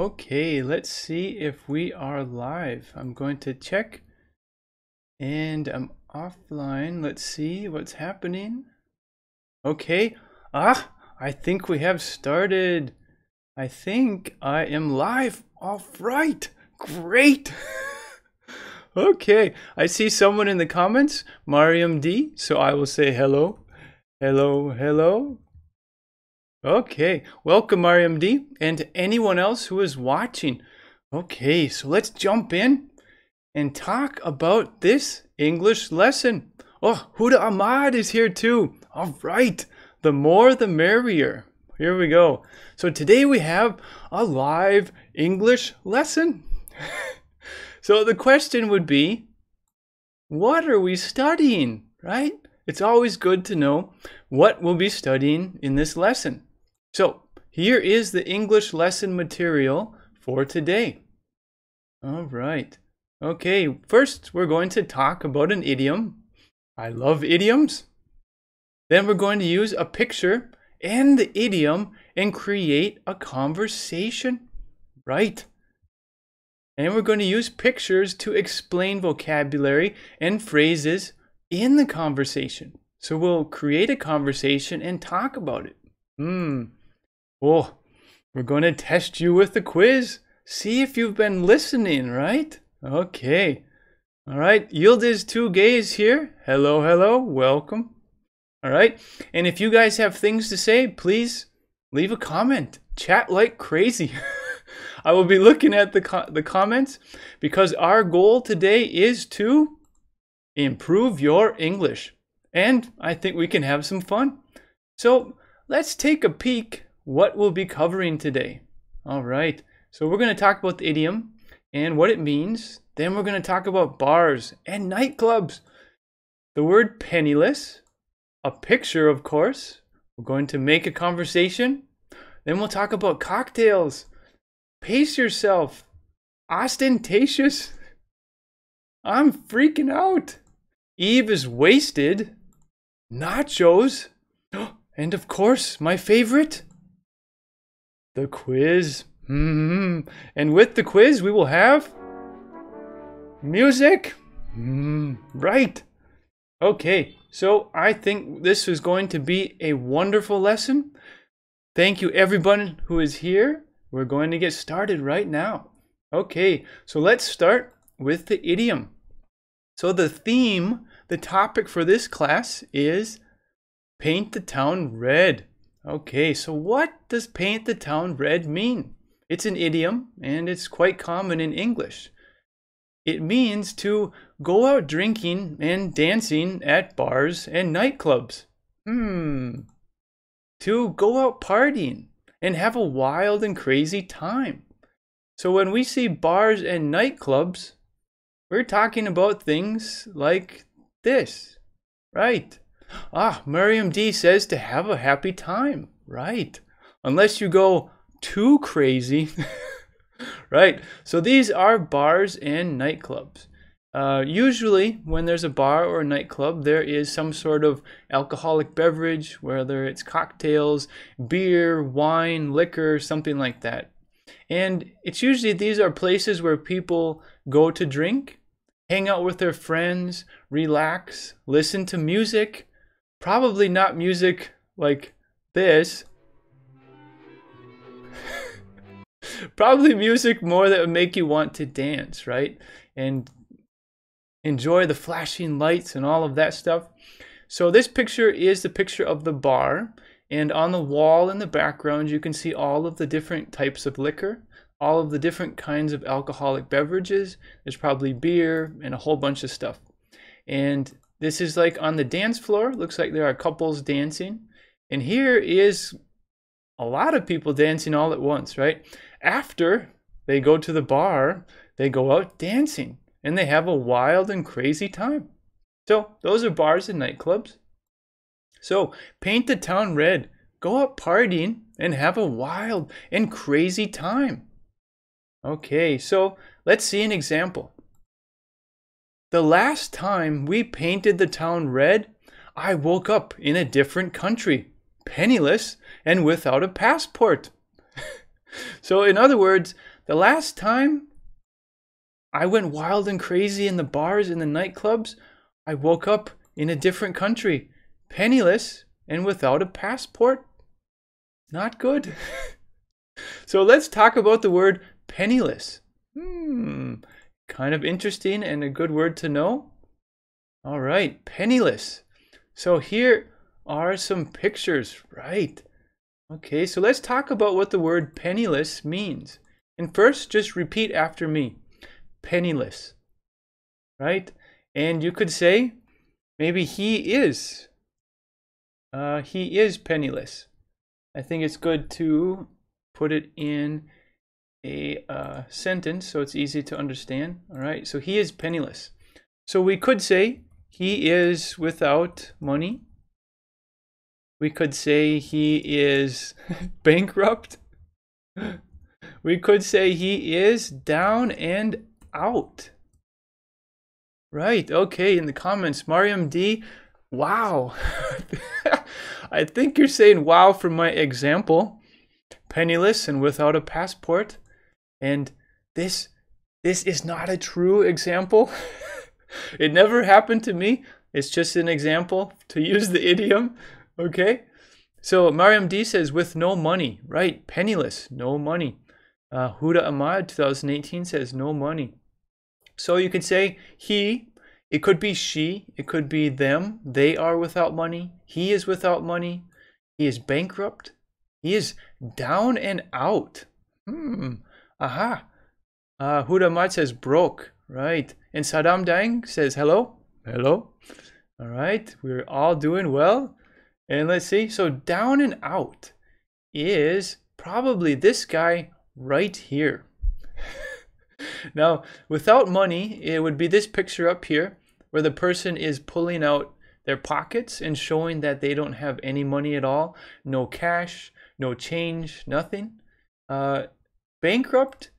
Okay, let's see if we are live. I'm going to check and I'm offline. Let's see what's happening. Okay. I think we have started. I think I am live. All right. Great. Okay. I see someone in the comments, Mariam D. So I will say hello. Hello, hello. Okay, welcome Mariam D and anyone else who is watching. Okay, so let's jump in and talk about this English lesson. Oh, Huda Ahmad is here too. All right, the more the merrier. Here we go. So today we have a live English lesson. So the question would be, what are we studying, right? It's always good to know what we'll be studying in this lesson. So here is the English lesson material for today. All right. Okay, first we're going to talk about an idiom. I love idioms. Then we're going to use a picture and the idiom and create a conversation. Right. And we're going to use pictures to explain vocabulary and phrases in the conversation. So we'll create a conversation and talk about it. Oh, we're going to test you with the quiz. See if you've been listening, right? Okay. All right. Yildiz 2 Gays here. Hello, hello. Welcome. All right. And if you guys have things to say, please leave a comment. Chat like crazy. I will be looking at the comments because our goal today is to improve your English. And I think we can have some fun. So let's take a peek what we'll be covering today. All right. So we're going to talk about the idiom and what it means. Then we're going to talk about bars and nightclubs. The word penniless, a picture, of course. We're going to make a conversation. Then we'll talk about cocktails. Pace yourself. Ostentatious. I'm freaking out. Eve is wasted. Nachos. And of course, my favorite, the quiz. And with the quiz, we will have music. Right. Okay, so I think this is going to be a wonderful lesson. Thank you, everyone who is here. We're going to get started right now. Okay, so let's start with the idiom. So the theme, the topic for this class is paint the town red. Okay, so what does paint the town red mean? It's an idiom and it's quite common in English. It means to go out drinking and dancing at bars and nightclubs. To go out partying and have a wild and crazy time. So when we see bars and nightclubs, we're talking about things like this, right? Miriam D says to have a happy time, right? Unless you go too crazy, right? So these are bars and nightclubs. Usually when there's a bar or a nightclub, there is some sort of alcoholic beverage, whether it's cocktails, beer, wine, liquor, something like that. And it's usually these are places where people go to drink, hang out with their friends, relax, listen to music. Probably not music like this. Probably music more that would make you want to dance, right? And enjoy the flashing lights and all of that stuff. So this picture is the picture of the bar. And on the wall in the background, you can see all of the different types of liquor, all of the different kinds of alcoholic beverages. There's probably beer and a whole bunch of stuff. And this is like on the dance floor. Looks like there are couples dancing. And here is a lot of people dancing all at once, right? After they go to the bar, they go out dancing and they have a wild and crazy time. So those are bars and nightclubs. So paint the town red. Go out partying and have a wild and crazy time. Okay, so let's see an example. The last time we painted the town red, I woke up in a different country, penniless and without a passport. So in other words, the last time I went wild and crazy in the bars and the nightclubs, I woke up in a different country, penniless and without a passport. Not good. So let's talk about the word penniless. Kind of interesting and a good word to know. All right, penniless. So here are some pictures, right? Okay, so let's talk about what the word penniless means. And first, just repeat after me. Penniless, right? And you could say, maybe he is penniless. I think it's good to put it in a sentence so it's easy to understand. All right, so he is penniless. So we could say he is without money. We could say he is bankrupt. We could say he is down and out. Right, okay, in the comments, Mariam D, wow. I think you're saying wow for my example. Penniless and without a passport. And this is not a true example. It never happened to me. It's just an example to use the idiom. Okay? So Mariam D says with no money. Right, penniless, no money. Huda Ahmad 2018 says no money. So you could say he, it could be she, it could be them. They are without money. He is without money. He is bankrupt. He is down and out. Aha. Huda Ahmad says broke. Right. And Saddam Dang says hello. Hello. All right. We're all doing well. And let's see. So down and out is probably this guy right here. Now, without money, it would be this picture up here where the person is pulling out their pockets and showing that they don't have any money at all. No cash, no change, nothing. Bankrupt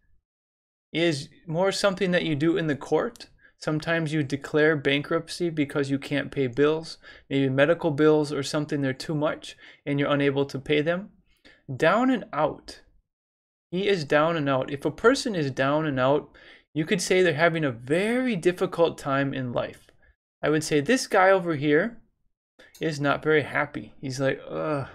is more something that you do in the court. Sometimes you declare bankruptcy because you can't pay bills, maybe medical bills or something, they're too much and you're unable to pay them. Down and out. He is down and out. If a person is down and out, you could say they're having a very difficult time in life. I would say this guy over here is not very happy. He's like, ugh,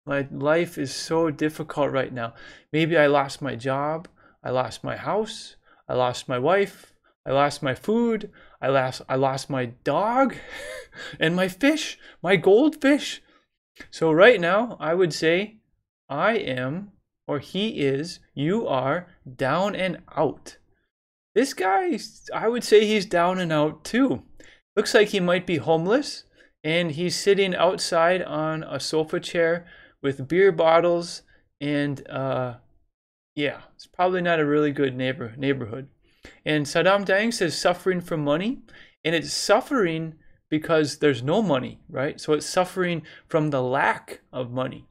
my life is so difficult right now. Maybe I lost my job. I lost my house. I lost my wife. I lost my food. I lost my dog and my fish, my goldfish. So right now, I would say I am, or he is, you are down and out. This guy, I would say he's down and out too. Looks like he might be homeless and he's sitting outside on a sofa chair with beer bottles and yeah, it's probably not a really good neighborhood. And Saddam Dang says suffering from money, and it's suffering because there's no money, right? So it's suffering from the lack of money,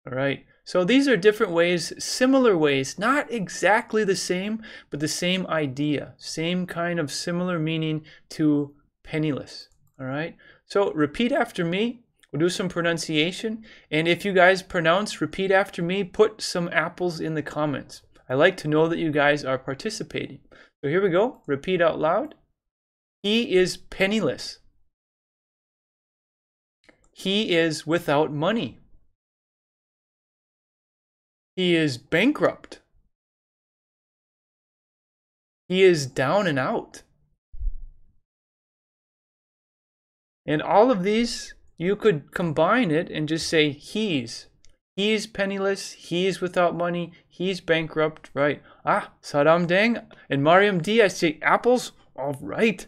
all right? So these are different ways, similar ways, not exactly the same, but the same idea, same kind of similar meaning to penniless, all right? So repeat after me. We'll do some pronunciation. And if you guys pronounce, repeat after me, put some apples in the comments. I like to know that you guys are participating. So here we go. Repeat out loud. He is penniless. He is without money. He is bankrupt. He is down and out. And all of these, you could combine it and just say he's. He's penniless, he's without money, he's bankrupt, right? Ah, Saddam Dang and Mariam D, I say apples, all right.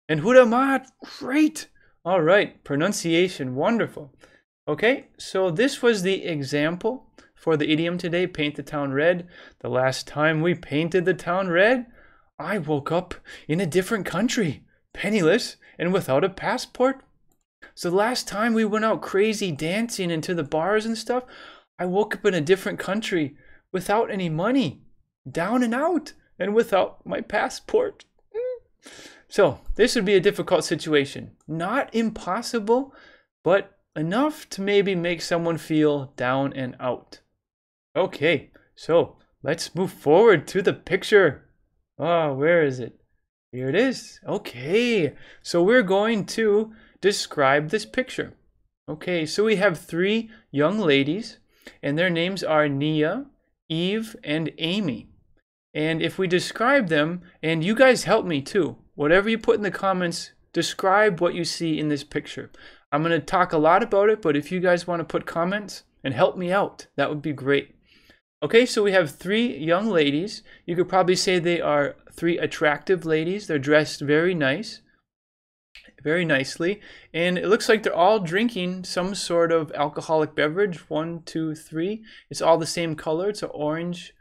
And Huda Ahmad, great. All right, pronunciation, wonderful. Okay, so this was the example for the idiom today, paint the town red. The last time we painted the town red, I woke up in a different country, penniless and without a passport. So the last time we went out crazy dancing into the bars and stuff, I woke up in a different country without any money, down and out, and without my passport. So this would be a difficult situation. Not impossible, but enough to maybe make someone feel down and out. Okay, so let's move forward to the picture. Oh, where is it? Here it is. Okay, so we're going to describe this picture. Okay, so we have three young ladies, and their names are Nia, Eve, and Amy. And if we describe them, and you guys help me too, whatever you put in the comments, describe what you see in this picture. I'm going to talk a lot about it, but if you guys want to put comments and help me out, that would be great. Okay, so we have three young ladies. You could probably say they are three attractive ladies. They're dressed very nicely, and it looks like they're all drinking some sort of alcoholic beverage. 1, 2, 3. It's all the same color. It's an orange.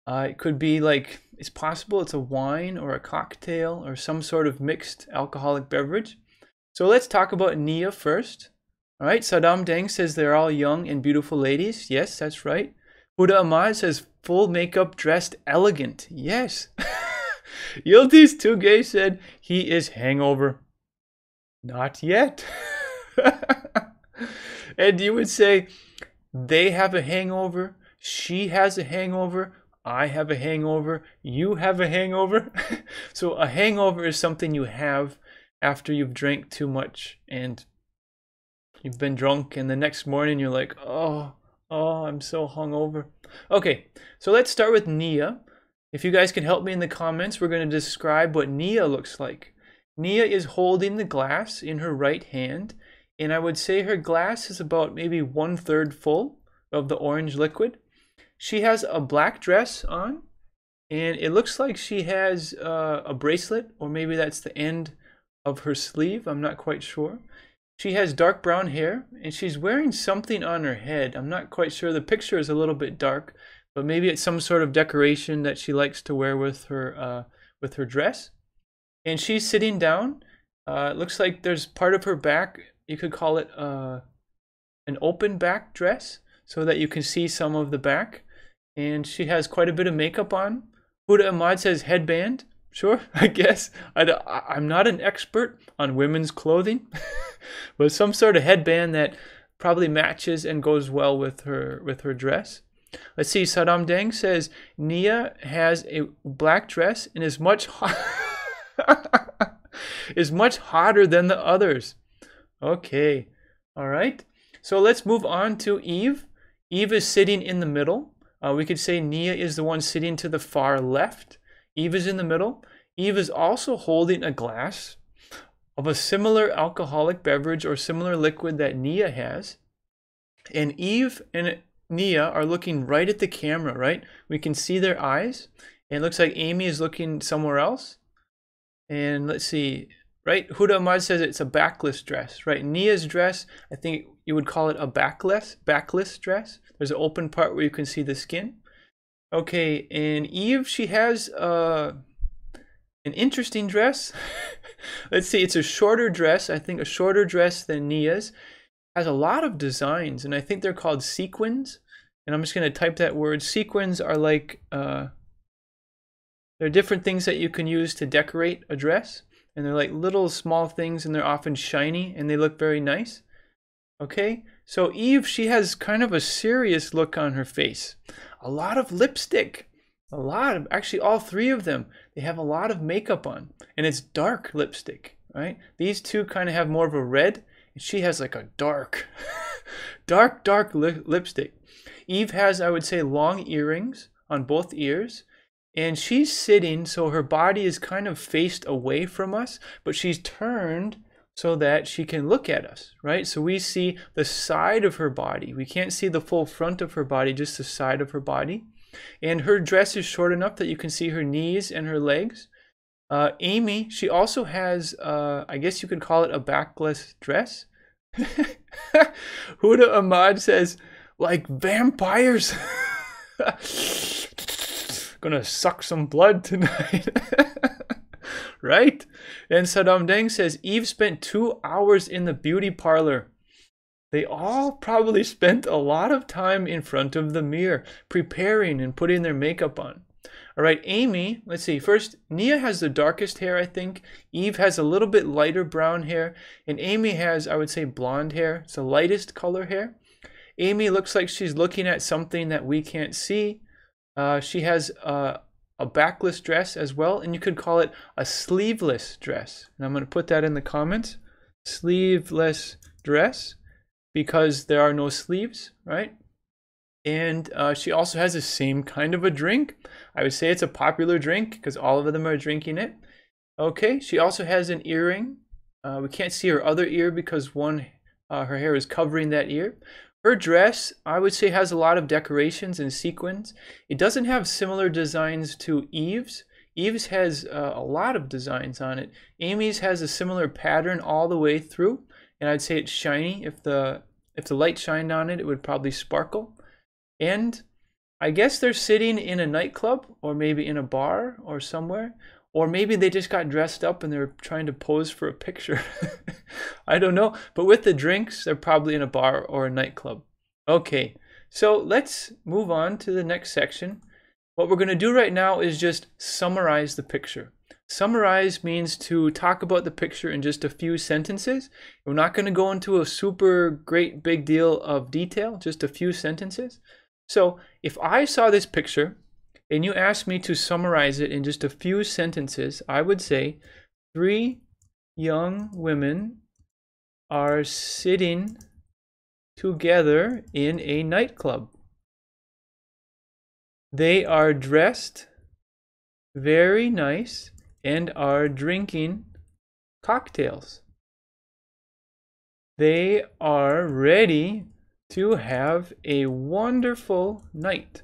It could be like, it's possible it's a wine or a cocktail or some sort of mixed alcoholic beverage. So let's talk about Nia first. All right, Saddam Deng says they're all young and beautiful ladies. Yes, that's right. Huda Ahmad says full makeup, dressed elegant. Yes. Yildiz Tugay said he is hangover. Not yet. And you would say they have a hangover, she has a hangover, I have a hangover, you have a hangover. So a hangover is something you have after you've drank too much and you've been drunk, and the next morning you're like, oh, I'm so hungover. Okay, so let's start with Nia. If you guys can help me in the comments, we're going to describe what Nia looks like. Nia is holding the glass in her right hand, and I would say her glass is about maybe 1/3 full of the orange liquid. She has a black dress on, and it looks like she has a bracelet, or maybe that's the end of her sleeve. I'm not quite sure. She has dark brown hair, and she's wearing something on her head. I'm not quite sure. The picture is a little bit dark, but maybe it's some sort of decoration that she likes to wear with her dress. And she's sitting down. It looks like there's part of her back, you could call it an open back dress, so that you can see some of the back. And she has quite a bit of makeup on. Huda Ahmad says headband. Sure, I guess. I'm not an expert on women's clothing, but some sort of headband that probably matches and goes well with her dress. Let's see, Saddam Deng says Nia has a black dress and is much hotter than the others. Okay, all right. So let's move on to Eve. Eve is sitting in the middle. We could say Nia is the one sitting to the far left. Eve is in the middle. Eve is also holding a glass of a similar alcoholic beverage or similar liquid that Nia has. And Eve and Nia are looking right at the camera, right? We can see their eyes. And it looks like Amy is looking somewhere else. And let's see, right? Huda Ahmad says it's a backless dress, right? Nia's dress, I think you would call it a backless dress. There's an open part where you can see the skin. Okay, and Eve, she has an interesting dress. Let's see, it's a shorter dress. I think a shorter dress than Nia's. Has a lot of designs, and I think they're called sequins. And I'm just going to type that word. Sequins are like, they're different things that you can use to decorate a dress. And they're like little small things, and they're often shiny, and they look very nice. Okay, so Eve, she has kind of a serious look on her face. A lot of lipstick. Actually all three of them, they have a lot of makeup on. And it's dark lipstick, right? These two kind of have more of a red. And she has like a dark lipstick. Eve has, I would say, long earrings on both ears. And she's sitting, so her body is kind of faced away from us, but she's turned so that she can look at us, right? So we see the side of her body. We can't see the full front of her body, just the side of her body. And her dress is short enough that you can see her knees and her legs. Amy, she also has, I guess you could call it a backless dress. Huda Ahmad says, like vampires. Gonna suck some blood tonight. Right? And Saddam Deng says, Eve spent 2 hours in the beauty parlor. They all probably spent a lot of time in front of the mirror, preparing and putting their makeup on. All right, Amy, let's see. First, Nia has the darkest hair, I think. Eve has a little bit lighter brown hair. And Amy has, I would say, blonde hair. It's the lightest color hair. Amy looks like she's looking at something that we can't see. She has a backless dress as well, and you could call it a sleeveless dress. And I'm going to put that in the comments. Sleeveless dress, because there are no sleeves, right? And she also has the same kind of a drink. I would say it's a popular drink because all of them are drinking it. Okay, she also has an earring. We can't see her other ear because her hair is covering that ear. Her dress, I would say, has a lot of decorations and sequins. It doesn't have similar designs to Eve's. Eve's has a lot of designs on it. Amy's has a similar pattern all the way through, and I'd say it's shiny. If the light shined on it, it would probably sparkle. And I guess they're sitting in a nightclub, or maybe in a bar or somewhere. Or maybe they just got dressed up and they're trying to pose for a picture. I don't know. But with the drinks, they're probably in a bar or a nightclub. Okay, so let's move on to the next section. What we're going to do right now is just summarize the picture. Summarize means to talk about the picture in just a few sentences. We're not going to go into a super great big deal of detail, just a few sentences. So if I saw this picture, and you asked me to summarize it in just a few sentences, I would say 3 young women are sitting together in a nightclub. They are dressed very nice and are drinking cocktails. They are ready to have a wonderful night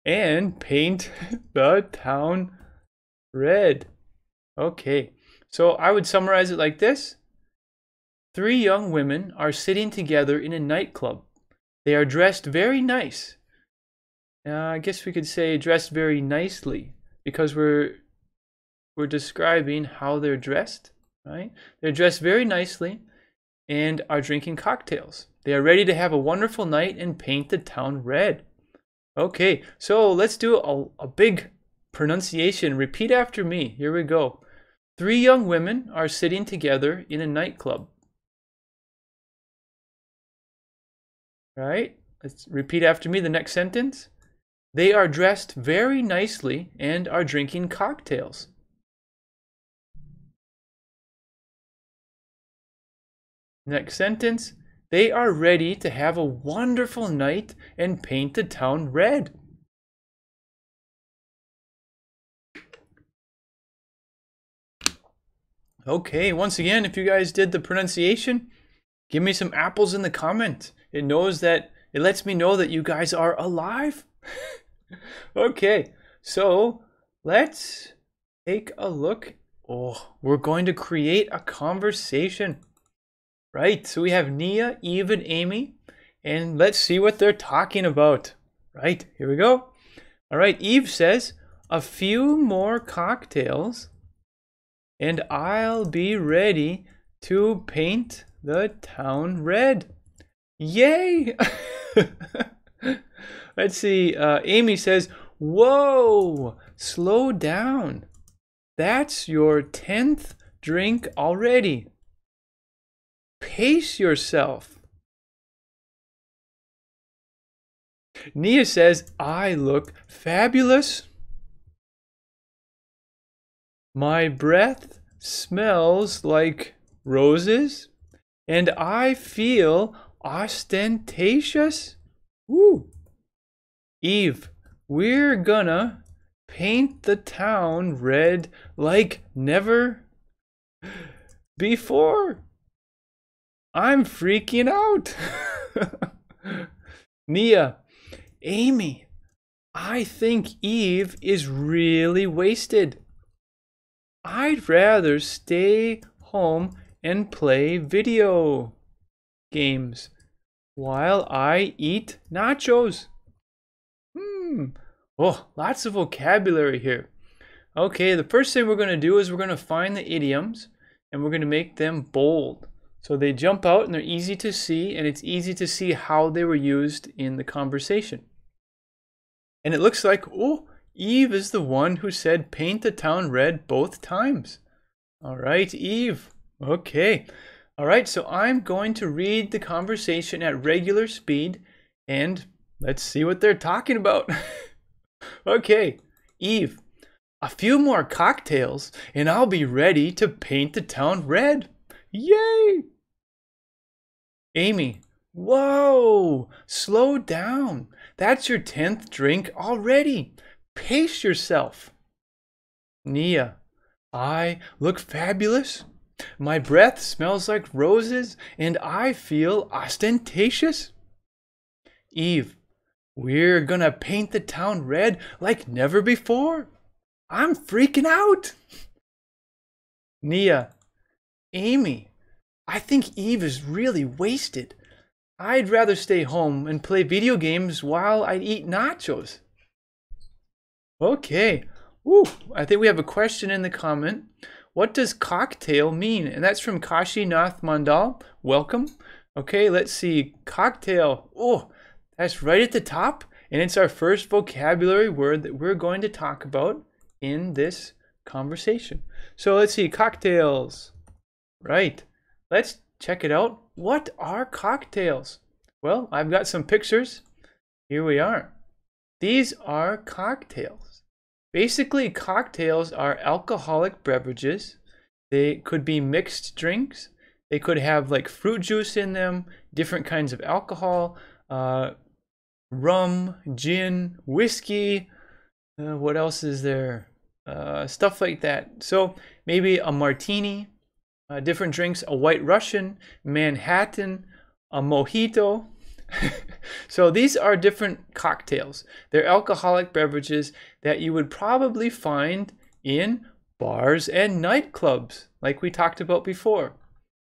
and paint the town red. Okay, so I would summarize it like this. 3 young women are sitting together in a nightclub. They are dressed very nice. I guess we could say dressed very nicely, because we're describing how they're dressed, right? They're dressed very nicely and are drinking cocktails. They are ready to have a wonderful night and paint the town red. Okay, so let's do a big pronunciation. Repeat after me. Here we go. 3 young women are sitting together in a nightclub. Right? Let's repeat after me the next sentence. They are dressed very nicely and are drinking cocktails. Next sentence. They are ready to have a wonderful night and paint the town red. Okay, once again, if you guys did the pronunciation, give me some apples in the comment. It lets me know that you guys are alive. Okay, so let's take a look. Oh, we're going to create a conversation. Right, so we have Nia, Eve, and Amy, and let's see what they're talking about. Right, here we go. All right, Eve says, a few more cocktails, and I'll be ready to paint the town red. Yay! Let's see, Amy says, whoa, slow down. That's your 10th drink already. Pace yourself. Nia says, I look fabulous. My breath smells like roses, and I feel ostentatious. Woo. Eve, we're gonna paint the town red like never before. I'm freaking out. Nia, Amy, I think Eve is really wasted. I'd rather stay home and play video games while I eat nachos. Oh, lots of vocabulary here. Okay, the first thing we're going to do is we're going to find the idioms and we're going to make them bold. So they jump out and they're easy to see, and it's easy to see how they were used in the conversation. And it looks like, oh, Eve is the one who said paint the town red both times. All right, Eve. Okay. All right, so I'm going to read the conversation at regular speed, and let's see what they're talking about. Okay, Eve, a few more cocktails and I'll be ready to paint the town red. Yay! Amy, whoa, slow down. That's your 10th drink already. Pace yourself. Nia, I look fabulous. My breath smells like roses and I feel ostentatious. Eve, we're gonna paint the town red like never before. I'm freaking out. Nia, Amy, I think Eve is really wasted. I'd rather stay home and play video games while I eat nachos. Okay. Ooh, I think we have a question in the comment. What does cocktail mean? And that's from Kashi Nath Mandal. Welcome. Okay, let's see. Cocktail. Oh, that's right at the top. And it's our first vocabulary word that we're going to talk about in this conversation. So let's see. Cocktails. Right. Let's check it out. What are cocktails? Well, I've got some pictures. Here we are. These are cocktails. Basically, cocktails are alcoholic beverages. They could be mixed drinks. They could have like fruit juice in them, different kinds of alcohol, rum, gin, whiskey. What else is there? Stuff like that. So maybe a martini, different drinks, a white Russian, Manhattan, a mojito. So these are different cocktails. They're alcoholic beverages that you would probably find in bars and nightclubs, like we talked about before.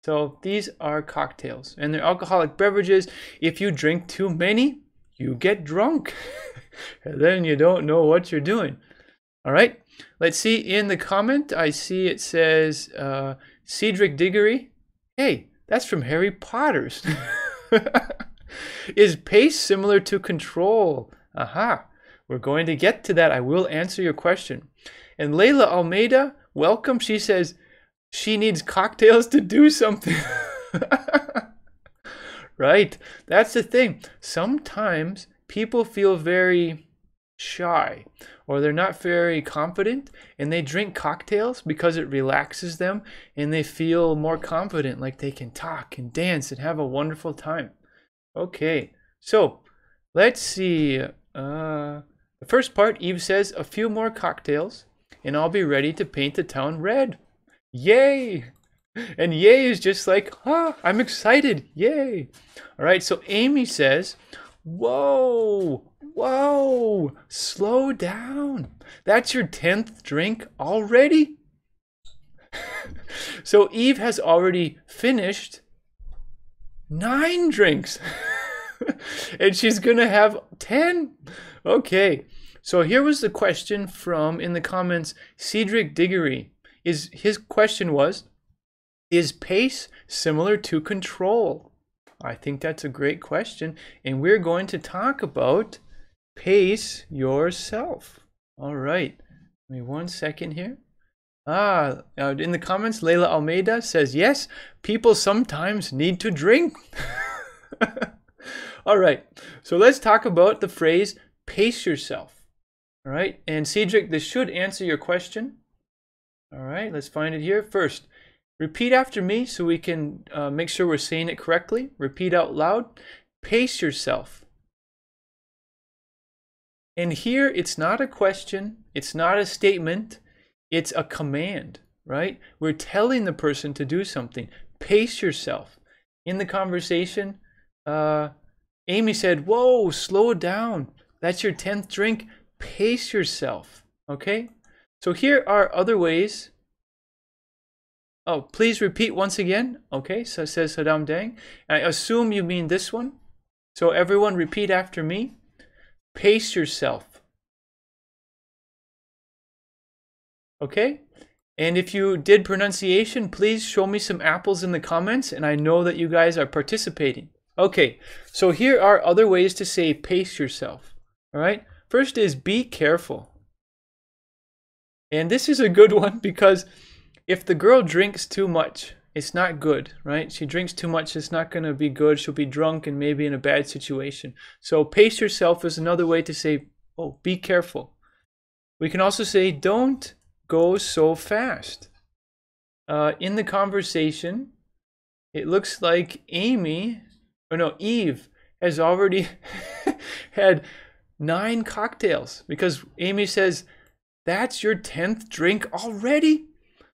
So these are cocktails, and they're alcoholic beverages. If you drink too many, you get drunk, and then you don't know what you're doing. All right, let's see in the comment. I see it says Cedric Diggory. Hey, that's from Harry Potter's. Is pace similar to control? Aha, we're going to get to that. I will answer your question. And Layla Almeida, welcome. She says she needs cocktails to do something. Right, that's the thing. Sometimes people feel very shy or they're not very confident and they drink cocktails because it relaxes them and they feel more confident, like they can talk and dance and have a wonderful time. Okay, so let's see. The first part, Eve says, a few more cocktails and I'll be ready to paint the town red. Yay! And yay is just like, I'm excited. Yay! All right, so Amy says, whoa, whoa, slow down. That's your 10th drink already? So Eve has already finished 9 drinks. And she's gonna have 10. Okay, so here was the question from, in the comments, Cedric Diggory. His question was, is pace similar to control? I think that's a great question, and we're going to talk about pace yourself. All right, give me 1 second here. In the comments, Layla Almeida says, yes, people sometimes need to drink. All right, so let's talk about the phrase pace yourself. All right, and Cedric, this should answer your question. All right, let's find it here. First, repeat after me so we can make sure we're saying it correctly. Repeat out loud. Pace yourself. And here, it's not a question. It's not a statement. It's a command, right? We're telling the person to do something. Pace yourself. In the conversation, Amy said, whoa, slow down. That's your 10th drink. Pace yourself, okay? So here are other ways. Oh, please repeat once again. Okay, so it says Saddam Dang. I assume you mean this one. So everyone repeat after me. Pace yourself. Okay? And if you did pronunciation, please show me some apples in the comments, and I know that you guys are participating. Okay, so here are other ways to say pace yourself. All right? First is be careful. And this is a good one because if the girl drinks too much, it's not good, right? She drinks too much, it's not going to be good. She'll be drunk and maybe in a bad situation. So pace yourself is another way to say, oh, be careful. We can also say, don't go so fast. In the conversation, it looks like Eve has already had 9 cocktails, because Amy says, that's your 10th drink already?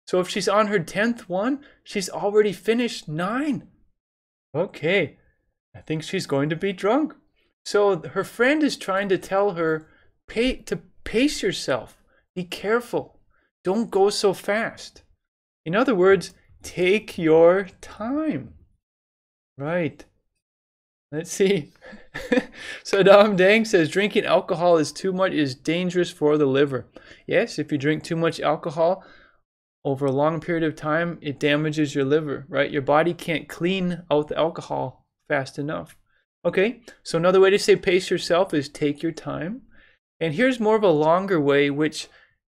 So if she's on her 10th one, she's already finished 9. Okay, I think she's going to be drunk. So her friend is trying to tell her to pace yourself. Be careful. Don't go so fast. In other words, take your time. Right. Let's see. Saddam Dang says drinking alcohol is dangerous for the liver. Yes, if you drink too much alcohol over a long period of time, it damages your liver, right? Your body can't clean out the alcohol fast enough. Okay, so another way to say pace yourself is take your time. And here's more of a longer way, which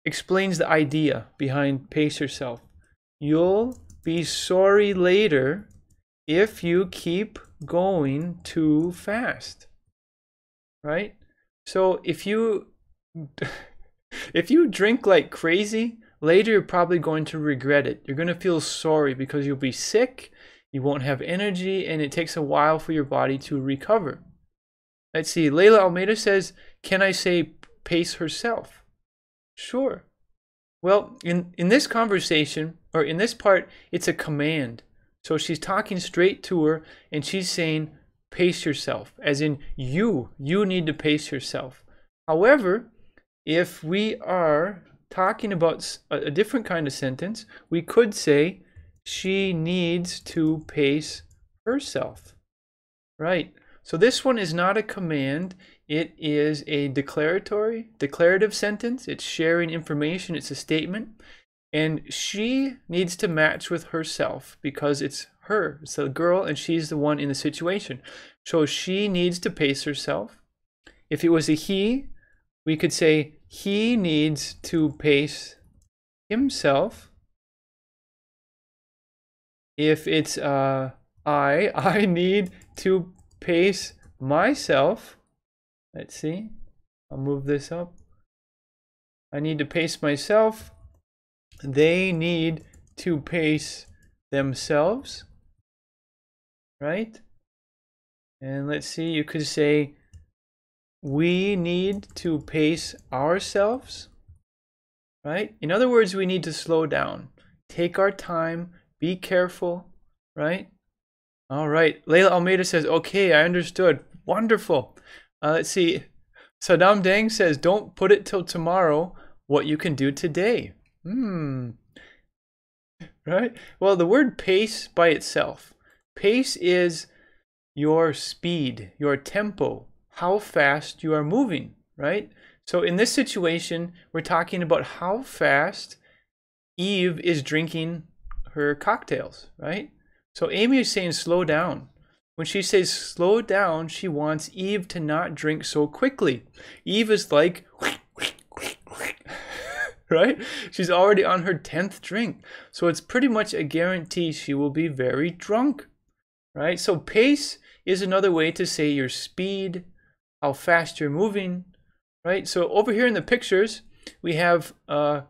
explains the idea behind pace yourself. You'll be sorry later if you keep going too fast, right? So if you drink like crazy, later you're probably going to regret it. You're going to feel sorry because you'll be sick, you won't have energy, and it takes a while for your body to recover. Let's see, Layla Almeida says, can I say pace herself? Sure. Well, in this conversation, or in this part, it's a command. So she's talking straight to her, and she's saying, pace yourself, as in you need to pace yourself. However, if we are talking about a different kind of sentence, we could say, she needs to pace herself. Right. So this one is not a command. It is a declarative sentence. It's sharing information. It's a statement. And she needs to match with herself because it's her. It's the girl and she's the one in the situation. So she needs to pace herself. If it was a he, we could say he needs to pace himself. If it's I need to pace myself. Let's see. I'll move this up. I need to pace myself. They need to pace themselves. Right? And let's see, you could say we need to pace ourselves. Right? In other words, we need to slow down. Take our time. Be careful. Right? All right. Layla Almeida says, okay, I understood. Wonderful. Let's see. Saddam Dang says, don't put it till tomorrow what you can do today. Right? Well, the word pace by itself. Pace is your speed, your tempo, how fast you are moving, right? So in this situation, we're talking about how fast Eve is drinking her cocktails, right? So Amy is saying slow down. When she says slow down, she wants Eve to not drink so quickly. Eve is like, right? She's already on her 10th drink. So it's pretty much a guarantee she will be very drunk, right? So pace is another way to say your speed, how fast you're moving, right? So over here in the pictures, we have a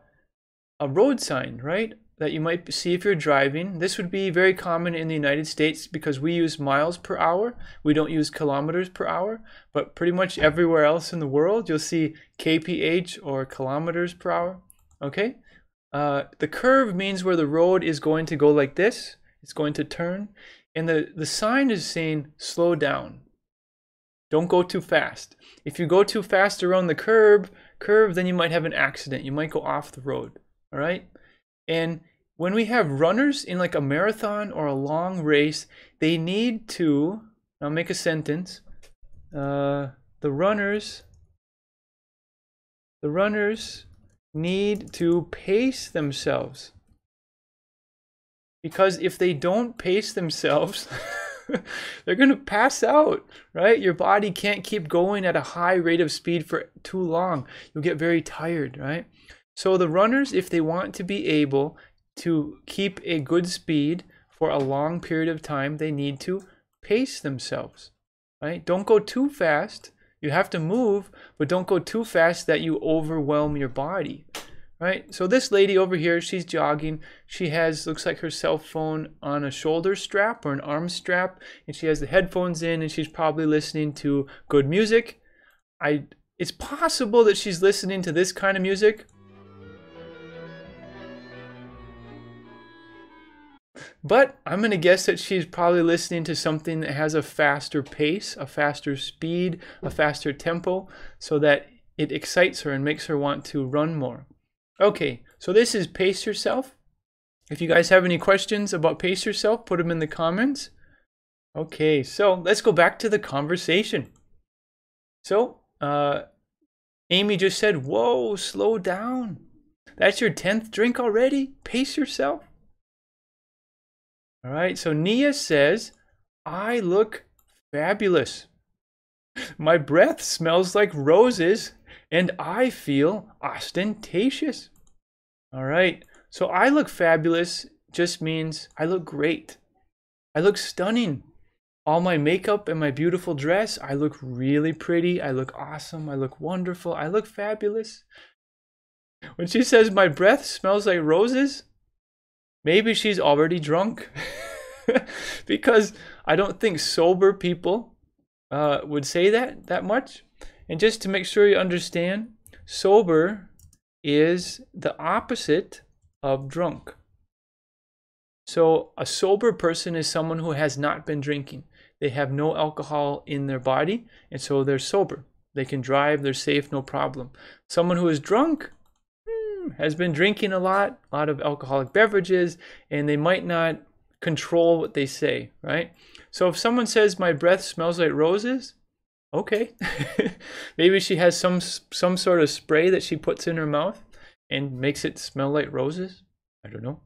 road sign, right? That you might see if you're driving. This would be very common in the United States because we use miles per hour. We don't use kilometers per hour, but pretty much everywhere else in the world, you'll see kph or kilometers per hour. Okay. The curve means where the road is going to go like this. It's going to turn. And the sign is saying slow down. Don't go too fast. If you go too fast around the curve, then you might have an accident. You might go off the road. All right. And when we have runners in like a marathon or a long race, they need to, I'll make a sentence, the runners need to pace themselves. Because if they don't pace themselves, they're going to pass out, right? Your body can't keep going at a high rate of speed for too long. You'll get very tired, right? So the runners, if they want to be able to keep a good speed for a long period of time, they need to pace themselves, right? Don't go too fast. You have to move, but don't go too fast that you overwhelm your body, right? So this lady over here, she's jogging. She has, looks like her cell phone on a shoulder strap or an arm strap, and she has the headphones in, and she's probably listening to good music. It's possible that she's listening to this kind of music. But I'm going to guess that she's probably listening to something that has a faster pace, a faster speed, a faster tempo, so that it excites her and makes her want to run more. Okay, so this is Pace Yourself. If you guys have any questions about Pace Yourself, put them in the comments. Okay, so let's go back to the conversation. So, Amy just said, whoa, slow down. That's your 10th drink already? Pace yourself. All right, so Nia says, I look fabulous. My breath smells like roses and I feel ostentatious. All right, so I look fabulous just means I look great. I look stunning. All my makeup and my beautiful dress, I look really pretty. I look awesome. I look wonderful. I look fabulous. When she says my breath smells like roses, maybe she's already drunk. Because I don't think sober people would say that much. And just to make sure you understand, sober is the opposite of drunk. So a sober person is someone who has not been drinking. They have no alcohol in their body, and so they're sober. They can drive, they're safe, no problem. Someone who is drunk has been drinking a lot of alcoholic beverages, and they might not control what they say, right? So if someone says my breath smells like roses, okay. Maybe she has some sort of spray that she puts in her mouth and makes it smell like roses. I don't know.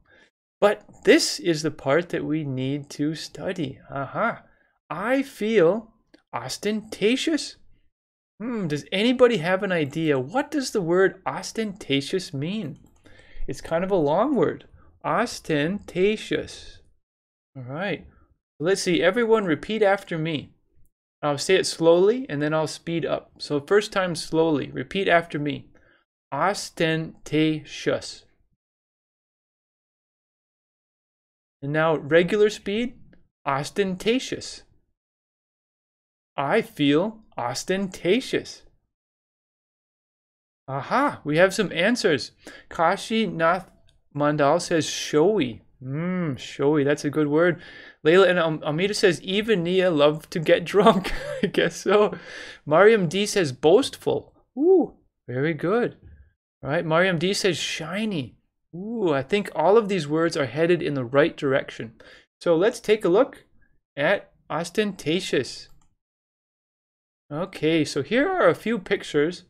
But this is the part that we need to study. Aha. I feel ostentatious. Does anybody have an idea? What does the word ostentatious mean? It's kind of a long word. Ostentatious. All right. Let's see. Everyone repeat after me. I'll say it slowly and then I'll speed up. So first time slowly. Repeat after me. Ostentatious. And now regular speed. Ostentatious. I feel ostentatious. Aha, we have some answers. Kashi Nath Mandal says showy. Showy, that's a good word. Layla and Amita says even Nia love to get drunk. I guess so. Mariam D says boastful. Ooh, very good. All right, Mariam D says shiny. Ooh, I think all of these words are headed in the right direction. So let's take a look at ostentatious. Okay, so here are a few pictures.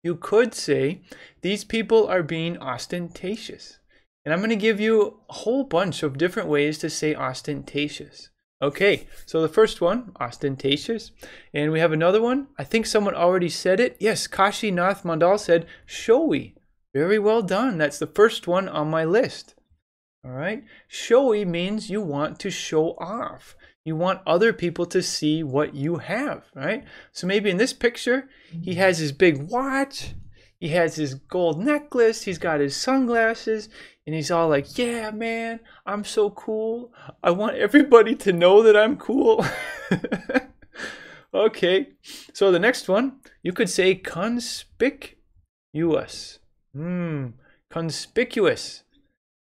You could say these people are being ostentatious. And I'm going to give you a whole bunch of different ways to say ostentatious. Okay, so the first one, ostentatious. And we have another one. I think someone already said it. Yes, Kashi Nath Mandal said showy. Very well done. That's the first one on my list. All right. Showy means you want to show off. You want other people to see what you have, right? So maybe in this picture, he has his big watch. He has his gold necklace. He's got his sunglasses. And he's all like, yeah, man, I'm so cool. I want everybody to know that I'm cool. Okay. So the next one, you could say conspicuous. Conspicuous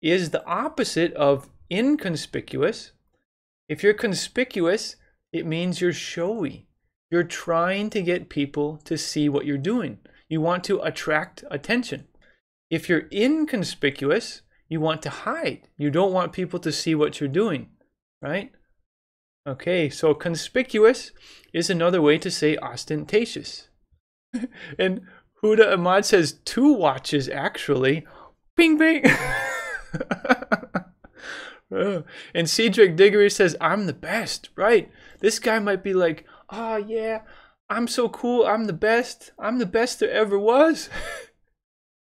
is the opposite of inconspicuous. If you're conspicuous, it means you're showy. You're trying to get people to see what you're doing. You want to attract attention. If you're inconspicuous, you want to hide. You don't want people to see what you're doing, right? Okay, so conspicuous is another way to say ostentatious. And Huda Ahmad says 2 watches actually. Bing, bing. And Cedric Diggory says, I'm the best, right? This guy might be like, oh yeah, I'm so cool, I'm the best there ever was.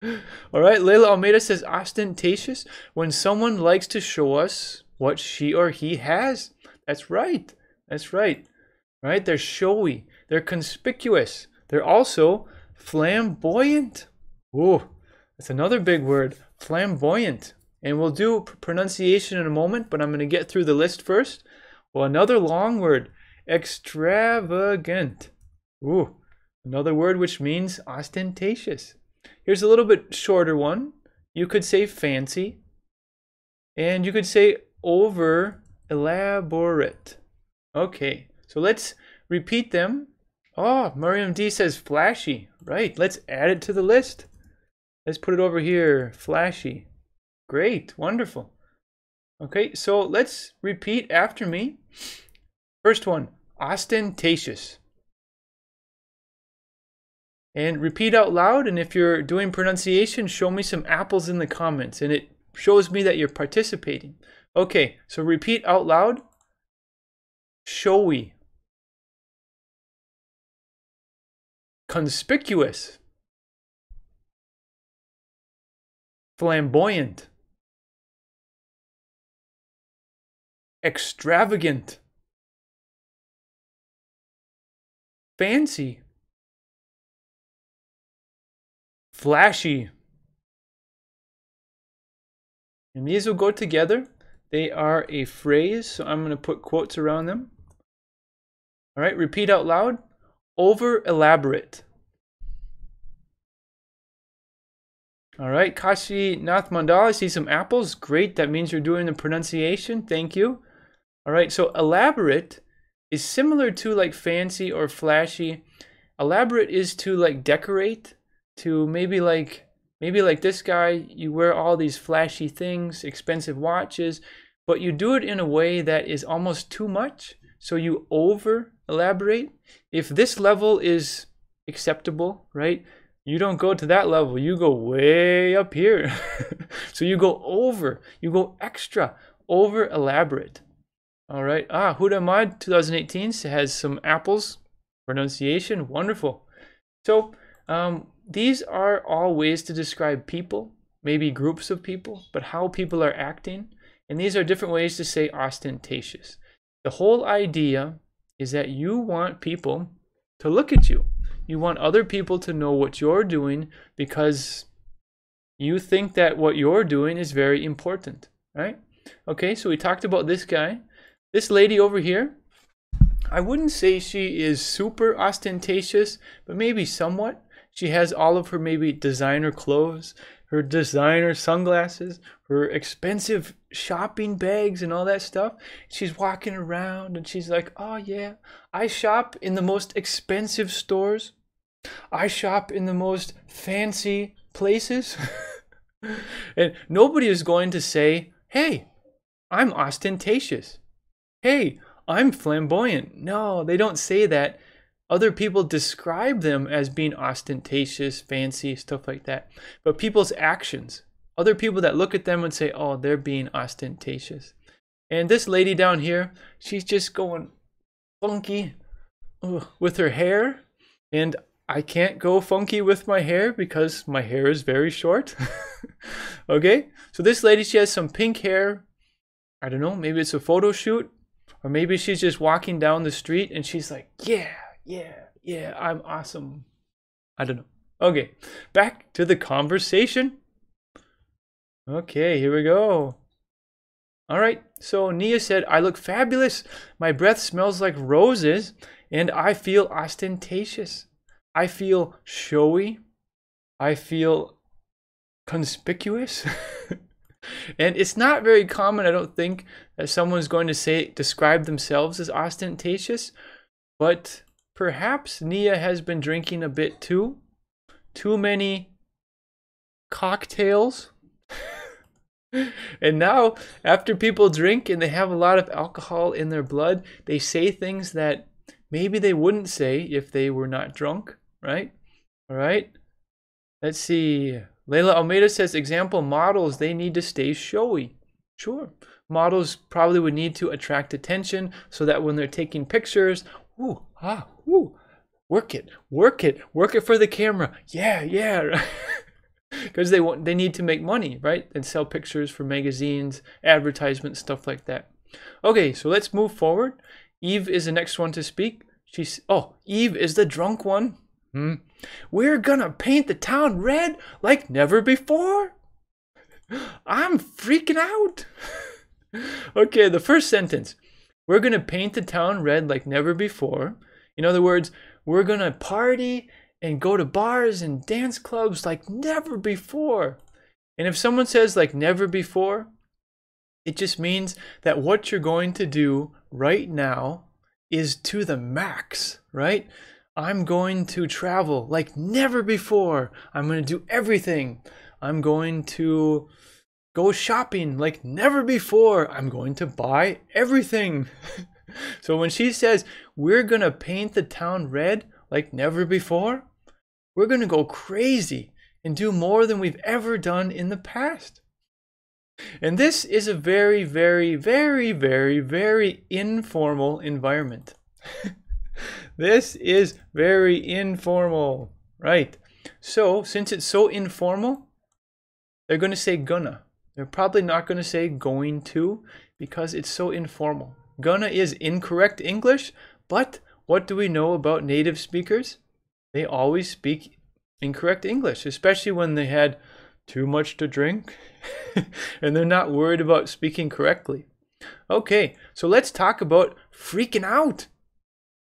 All right, Layla Almeida says, ostentatious, when someone likes to show us what she or he has. That's right. That's right. Right? They're showy. They're conspicuous. They're also flamboyant. Ooh, that's another big word. Flamboyant. And we'll do pronunciation in a moment, but I'm going to get through the list first. Well, another long word. Extravagant. Ooh, another word which means ostentatious. Here's a little bit shorter one. You could say fancy. And you could say over elaborate. Okay, so let's repeat them. Oh, Miriam D says flashy. Right, let's add it to the list. Let's put it over here. Flashy. Great, wonderful. Okay, so let's repeat after me. First one, ostentatious. And repeat out loud, and if you're doing pronunciation, show me some apples in the comments, and it shows me that you're participating. Okay, so repeat out loud. Showy. Conspicuous. Flamboyant. Extravagant. Fancy. Flashy. And these will go together. They are a phrase, so I'm going to put quotes around them. All right, repeat out loud. Over elaborate. All right, Kashi Nath Mandala, I see some apples. Great, that means you're doing the pronunciation. Thank you. All right, so elaborate is similar to like fancy or flashy. Elaborate is to like decorate, to maybe like this guy, you wear all these flashy things, expensive watches, but you do it in a way that is almost too much. So you over elaborate. If this level is acceptable, right? You don't go to that level, you go way up here. So you go over, you go extra, over elaborate. All right, Hudamad 2018 has some apples, pronunciation, wonderful. So these are all ways to describe people, maybe groups of people, but how people are acting. And these are different ways to say ostentatious. The whole idea is that you want people to look at you. You want other people to know what you're doing because you think that what you're doing is very important, right? Okay, so we talked about this guy. This lady over here, I wouldn't say she is super ostentatious, but maybe somewhat. She has all of her maybe designer clothes, her designer sunglasses, her expensive shopping bags and all that stuff. She's walking around and she's like, oh yeah, I shop in the most expensive stores. I shop in the most fancy places. And nobody is going to say, hey, I'm ostentatious. Hey, I'm flamboyant. No, they don't say that. Other people describe them as being ostentatious, fancy, stuff like that. But people's actions, other people that look at them and say, oh, they're being ostentatious. And this lady down here, she's just going funky with her hair. And I can't go funky with my hair because my hair is very short. Okay, so this lady, she has some pink hair. I don't know, maybe it's a photo shoot. Or maybe she's just walking down the street and she's like, yeah, I'm awesome. I don't know. Okay, back to the conversation. Okay, here we go. All right, so Nia said, I look fabulous. My breath smells like roses and I feel ostentatious. I feel showy. I feel conspicuous. And it's not very common, I don't think, that someone's going to describe themselves as ostentatious, but perhaps Nia has been drinking a bit too many cocktails. And now, after people drink and they have a lot of alcohol in their blood, they say things that maybe they wouldn't say if they were not drunk, right? All right. Let's see. Layla Almeida says, example, models, they need to stay showy. Sure. Models probably would need to attract attention so that when they're taking pictures, work it for the camera. Yeah. because they need to make money, right? And sell pictures for magazines, advertisements, stuff like that. Okay, so let's move forward. Eve is the next one to speak. Eve is the drunk one. We're gonna paint the town red like never before. I'm freaking out. Okay, the first sentence. We're gonna paint the town red like never before. In other words, we're gonna party and go to bars and dance clubs like never before. And if someone says like never before, it just means that what you're going to do right now is to the max, right? I'm going to travel like never before. I'm going to do everything. I'm going to go shopping like never before. I'm going to buy everything. So when she says, we're going to paint the town red like never before, we're going to go crazy and do more than we've ever done in the past. And this is a very, very, very, very, very informal environment. This is very informal, right? So since it's so informal, they're going to say gonna. They're probably not going to say going to because it's so informal. Gonna is incorrect English, but what do we know about native speakers? They always speak incorrect English, especially when they had too much to drink and they're not worried about speaking correctly. Okay, so let's talk about freaking out.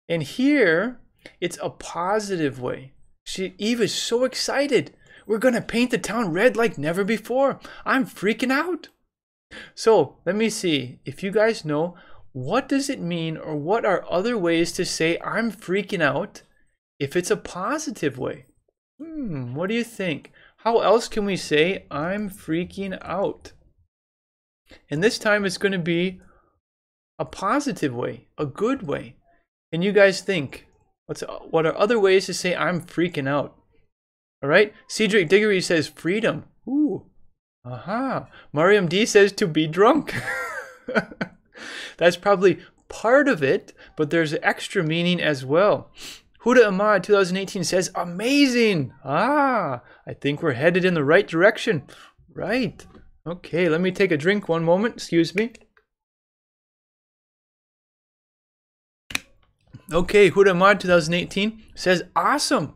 And here, it's a positive way. Eve is so excited. We're going to paint the town red like never before. I'm freaking out. So let me see if you guys know, what does it mean, or what are other ways to say I'm freaking out if it's a positive way? What do you think? How else can we say I'm freaking out? And this time it's going to be a positive way, a good way. And you guys think, what are other ways to say I'm freaking out? All right, Cedric Diggory says freedom. Ooh, aha. Mariam D says to be drunk. That's probably part of it, but there's extra meaning as well. Huda Ahmad 2018 says amazing. I think we're headed in the right direction. Right. Okay, let me take a drink one moment. Excuse me. Okay, Huda Ahmad 2018 says awesome.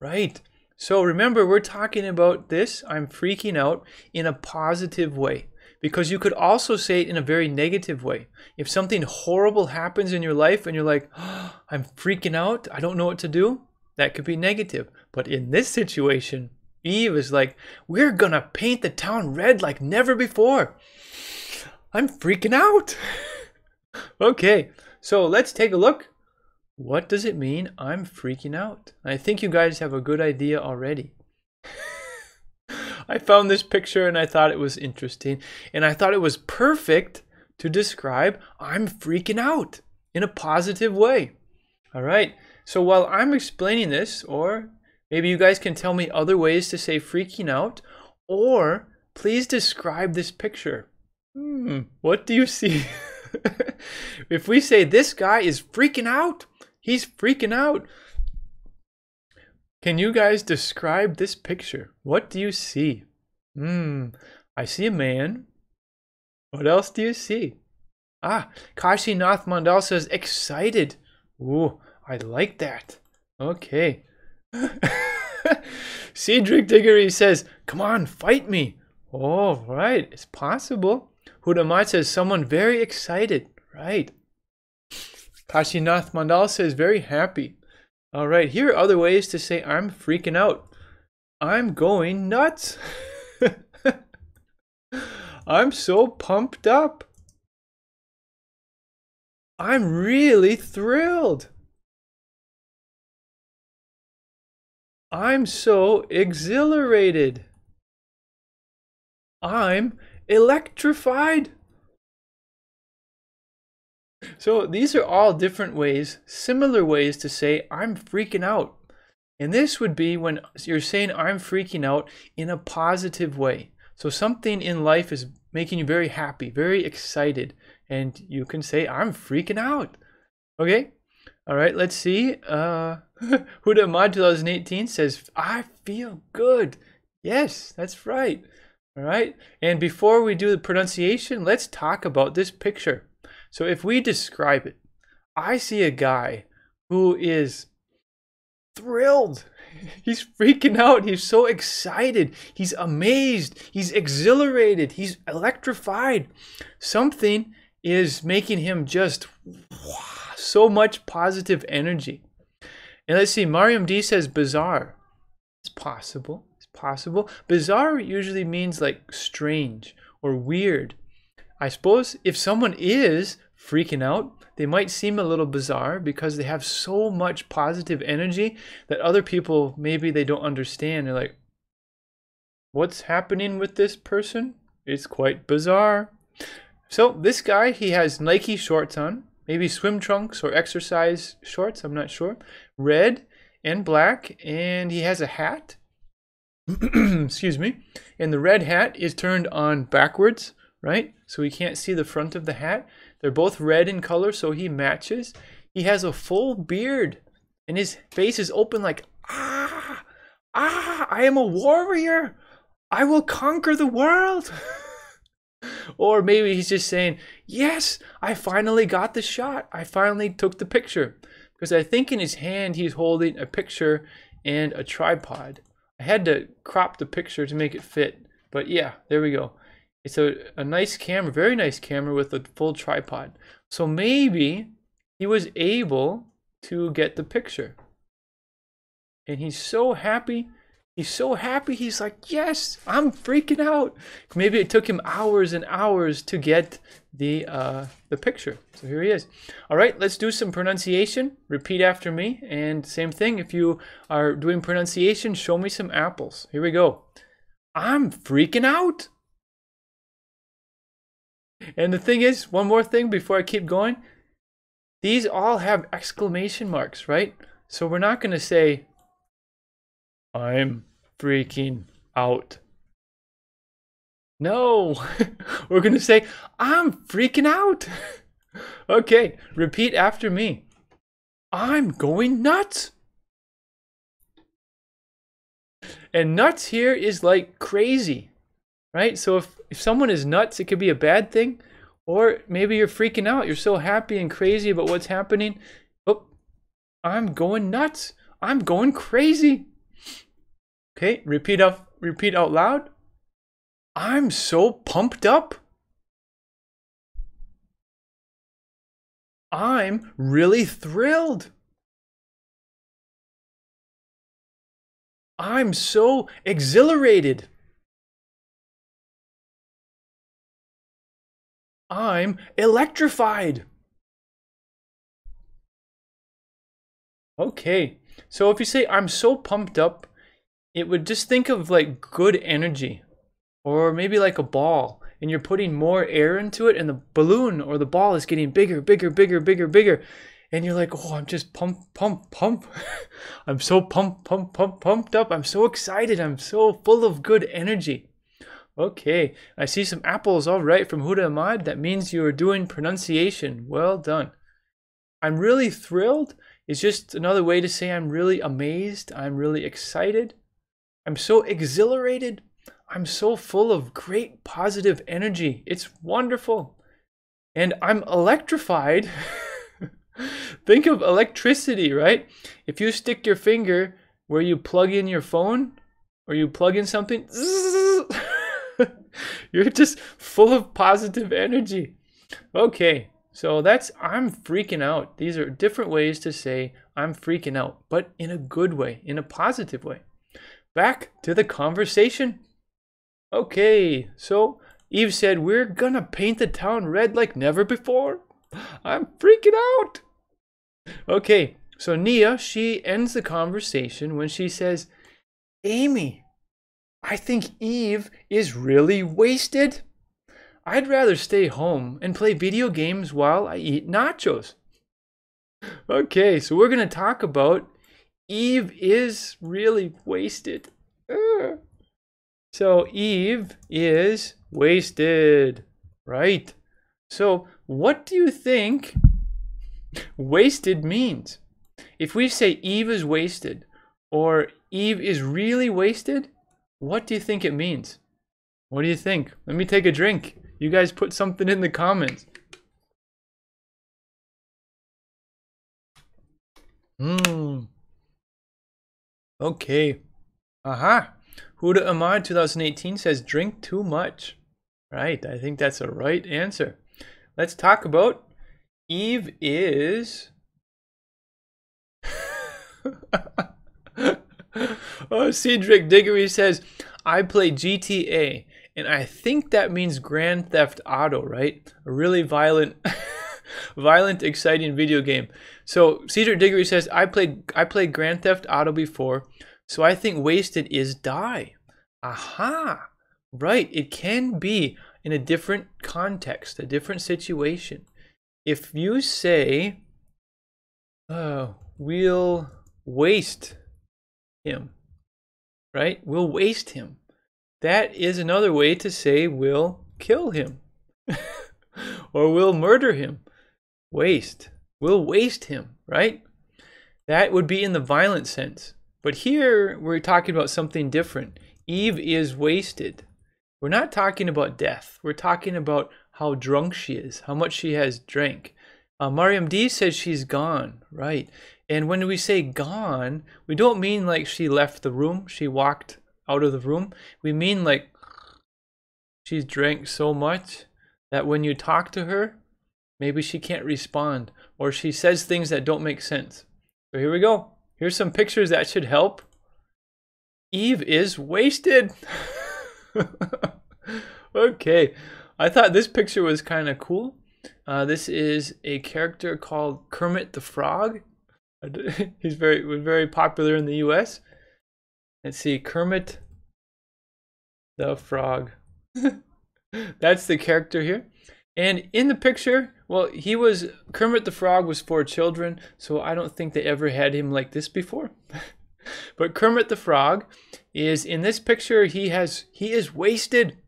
Right. So remember, we're talking about this, I'm freaking out, in a positive way. Because you could also say it in a very negative way. If something horrible happens in your life and you're like, oh, I'm freaking out, I don't know what to do, that could be negative. But in this situation, Eve is like, we're gonna paint the town red like never before. I'm freaking out. Okay, so let's take a look. What does it mean I'm freaking out? I think you guys have a good idea already. I found this picture and I thought it was interesting, and I thought it was perfect to describe I'm freaking out in a positive way. All right, so while I'm explaining this, or maybe you guys can tell me other ways to say freaking out, or please describe this picture. What do you see? If we say this guy is freaking out, he's freaking out. Can you guys describe this picture? What do you see? I see a man. What else do you see? Kashi Nath Mandal says excited. Ooh, I like that. Okay. Cedric Diggory says, come on, fight me. Oh, right, it's possible. Hudamat says someone very excited. Right. Kashi Nath Mandal says very happy. All right, here are other ways to say I'm freaking out. I'm going nuts. I'm so pumped up. I'm really thrilled. I'm so exhilarated. I'm electrified. So these are all different ways, similar ways to say I'm freaking out. And this would be when you're saying I'm freaking out in a positive way. So something in life is making you very happy, very excited, and you can say I'm freaking out. Okay? All right, let's see. Huda Ahmad 2018 says, I feel good. Yes, that's right. All right. And before we do the pronunciation, let's talk about this picture. So if we describe it, I see a guy who is thrilled. He's freaking out. He's so excited. He's amazed. He's exhilarated. He's electrified. Something is making him just so much positive energy. And let's see, Mariam D says bizarre. It's possible. It's possible. Bizarre usually means like strange or weird. I suppose if someone is freaking out, they might seem a little bizarre because they have so much positive energy that other people, maybe they don't understand. They're like, what's happening with this person? It's quite bizarre. So this guy, he has Nike shorts on, maybe swim trunks or exercise shorts, I'm not sure. Red and black, and he has a hat. Excuse me. And the red hat is turned on backwards, right? So we can't see the front of the hat. They're both red in color, so he matches. He has a full beard, and his face is open like, I am a warrior. I will conquer the world. Or maybe he's just saying, yes, I finally got the shot. I finally took the picture. Because I think in his hand, he's holding a picture and a tripod. I had to crop the picture to make it fit. But yeah, there we go. It's a nice camera, very nice camera with a full tripod. So maybe he was able to get the picture. And he's so happy. He's so happy. He's like, yes, I'm freaking out. Maybe it took him hours and hours to get the picture. So here he is. All right, let's do some pronunciation. Repeat after me. And same thing, if you are doing pronunciation, show me some apples. Here we go. I'm freaking out. And the thing is, one more thing before I keep going. These all have exclamation marks, right? So we're not going to say, I'm freaking out. No, we're going to say, I'm freaking out. Okay, repeat after me. I'm going nuts. And nuts here is like crazy, right? So if someone is nuts, it could be a bad thing. Or maybe you're freaking out. You're so happy and crazy about what's happening. Oh, I'm going nuts. I'm going crazy. Okay, repeat out loud. I'm so pumped up. I'm really thrilled. I'm so exhilarated. I'm electrified. Okay, so if you say I'm so pumped up, it would just think of like good energy, or maybe like a ball, and you're putting more air into it, and the balloon or the ball is getting bigger, bigger, bigger, bigger, bigger, and you're like, oh, I'm just pump. I'm so pumped up. I'm so excited. I'm so full of good energy. Okay, I see some apples. All right, from Huda Ahmad. That means you are doing pronunciation. Well done. I'm really thrilled. It's just another way to say I'm really amazed. I'm really excited. I'm so exhilarated. I'm so full of great positive energy. It's wonderful. And I'm electrified. Think of electricity, right? If you stick your finger where you plug in your phone or you plug in something, you're just full of positive energy. Okay, so that's I'm freaking out. These are different ways to say I'm freaking out, but in a good way, in a positive way. Back to the conversation. Okay, so Eve said, we're gonna paint the town red like never before. I'm freaking out. Okay, so Nia, she ends the conversation when she says, Amy, I think Eve is really wasted. I'd rather stay home and play video games while I eat nachos. Okay, so we're gonna talk about Eve is really wasted. So Eve is wasted, right? So what do you think wasted means? If we say Eve is wasted or Eve is really wasted, What do you think it means? What do you think? Let me take a drink. You guys put something in the comments. Okay. Aha. Huda Ahmad 2018 says drink too much. Right. I think that's a right answer. Let's talk about Eve is... Oh, Cedric Diggory says, I play GTA, and I think that means Grand Theft Auto, right? A really violent, exciting video game. So Cedric Diggory says, I played Grand Theft Auto before, so I think wasted is die. Aha! Right, it can be in a different context, a different situation. If you say, we'll waste him, right? We'll waste him. That is another way to say we'll kill him or we'll murder him. Waste. We'll waste him, right? That would be in the violent sense. But here we're talking about something different. Eve is wasted. We're not talking about death. We're talking about how drunk she is, how much she has drank. Mariam D says she's gone, right? And when we say gone, we don't mean like she left the room, she walked out of the room. We mean like she's drank so much that when you talk to her, maybe she can't respond or she says things that don't make sense. So here we go. Here's some pictures that should help. Eve is wasted. Okay, I thought this picture was kind of cool. This is a character called Kermit the Frog. He's very popular in the US. Let's see, Kermit the Frog. That's the character here. And in the picture, well, Kermit the Frog was for children, so I don't think they ever had him like this before. But Kermit the Frog is in this picture, he is wasted.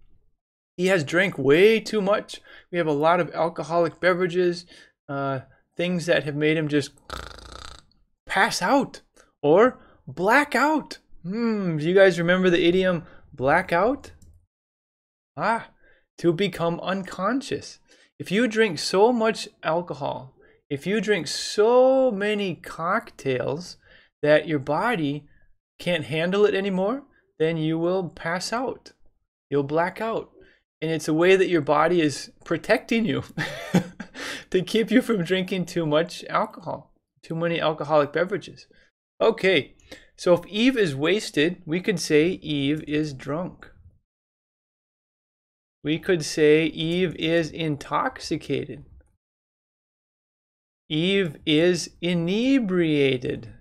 He has drank way too much. We have a lot of alcoholic beverages, things that have made him just pass out or black out. Do you guys remember the idiom blackout? To become unconscious. If you drink so much alcohol, if you drink so many cocktails that your body can't handle it anymore, then you will pass out. You'll black out. And it's a way that your body is protecting you to keep you from drinking too much alcohol, too many alcoholic beverages. Okay, so if Eve is wasted, we could say Eve is drunk. We could say Eve is intoxicated. Eve is inebriated.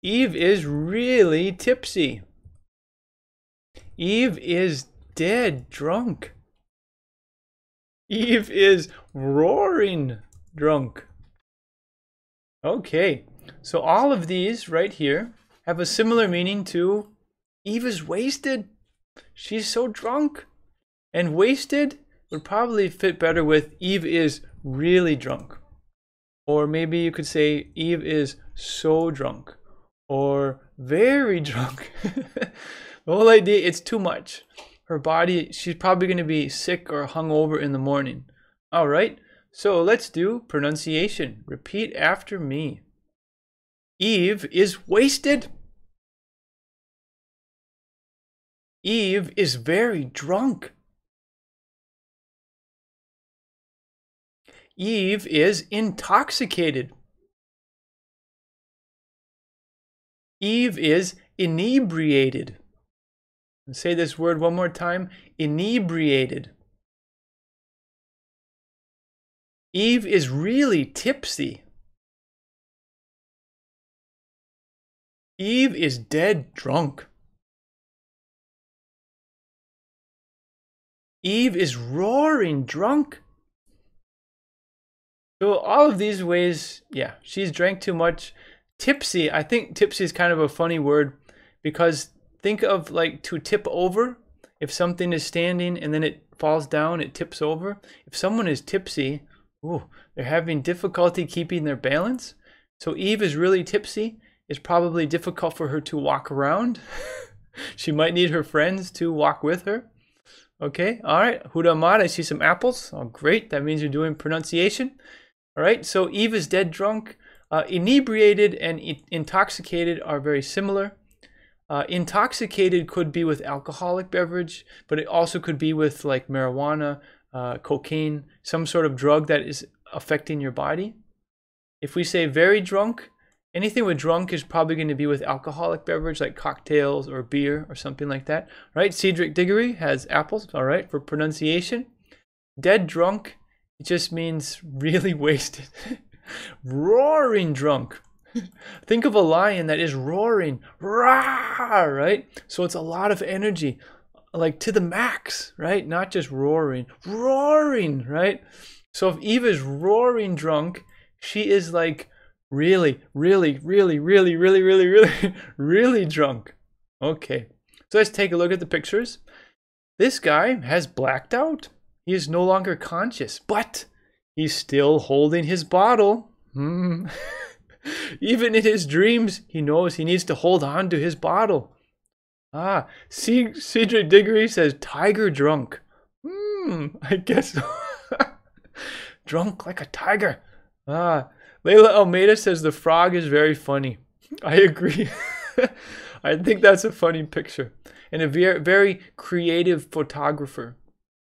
Eve is really tipsy. Eve is dead drunk. Eve is roaring drunk. Okay, so all of these right here have a similar meaning to Eve is wasted. She's so drunk. And wasted would probably fit better with Eve is really drunk. Or maybe you could say Eve is so drunk. Or very drunk. The whole idea, it's too much. Her body, she's probably going to be sick or hungover in the morning. All right, so let's do pronunciation. Repeat after me. Eve is wasted. Eve is very drunk. Eve is intoxicated. Eve is inebriated. Say this word one more time. Inebriated. Eve is really tipsy. Eve is dead drunk. Eve is roaring drunk. So all of these ways, yeah, she's drank too much. Tipsy, I think tipsy is kind of a funny word because think of like to tip over. If something is standing and then it falls down, it tips over. If someone is tipsy, they're having difficulty keeping their balance. So Eve is really tipsy. It's probably difficult for her to walk around. She might need her friends to walk with her. Okay, all right. Huramad, I see some apples. Oh, great. That means you're doing pronunciation. All right, so Eve is dead drunk. Inebriated and intoxicated are very similar. Intoxicated could be with alcoholic beverage, but it also could be with like marijuana, cocaine, some sort of drug that is affecting your body. If we say very drunk, anything with drunk is probably going to be with alcoholic beverage like cocktails or beer or something like that. Right? Cedric Diggory has apples. All right, for pronunciation. Dead drunk, it just means really wasted. Roaring drunk. Think of a lion that is roaring. Roar, right? So it's a lot of energy, like to the max, right? Not just roaring. Roaring, right? So if Eve is roaring drunk, she is like really, really, really, really, really, really, really, really drunk. Okay, so let's take a look at the pictures. This guy has blacked out. He is no longer conscious, but he's still holding his bottle. Even in his dreams, he knows he needs to hold on to his bottle. Cedric Diggory says tiger drunk. I guess so. Drunk like a tiger. Layla Almeida says the frog is very funny. I agree. I think that's a funny picture. And a very, very creative photographer.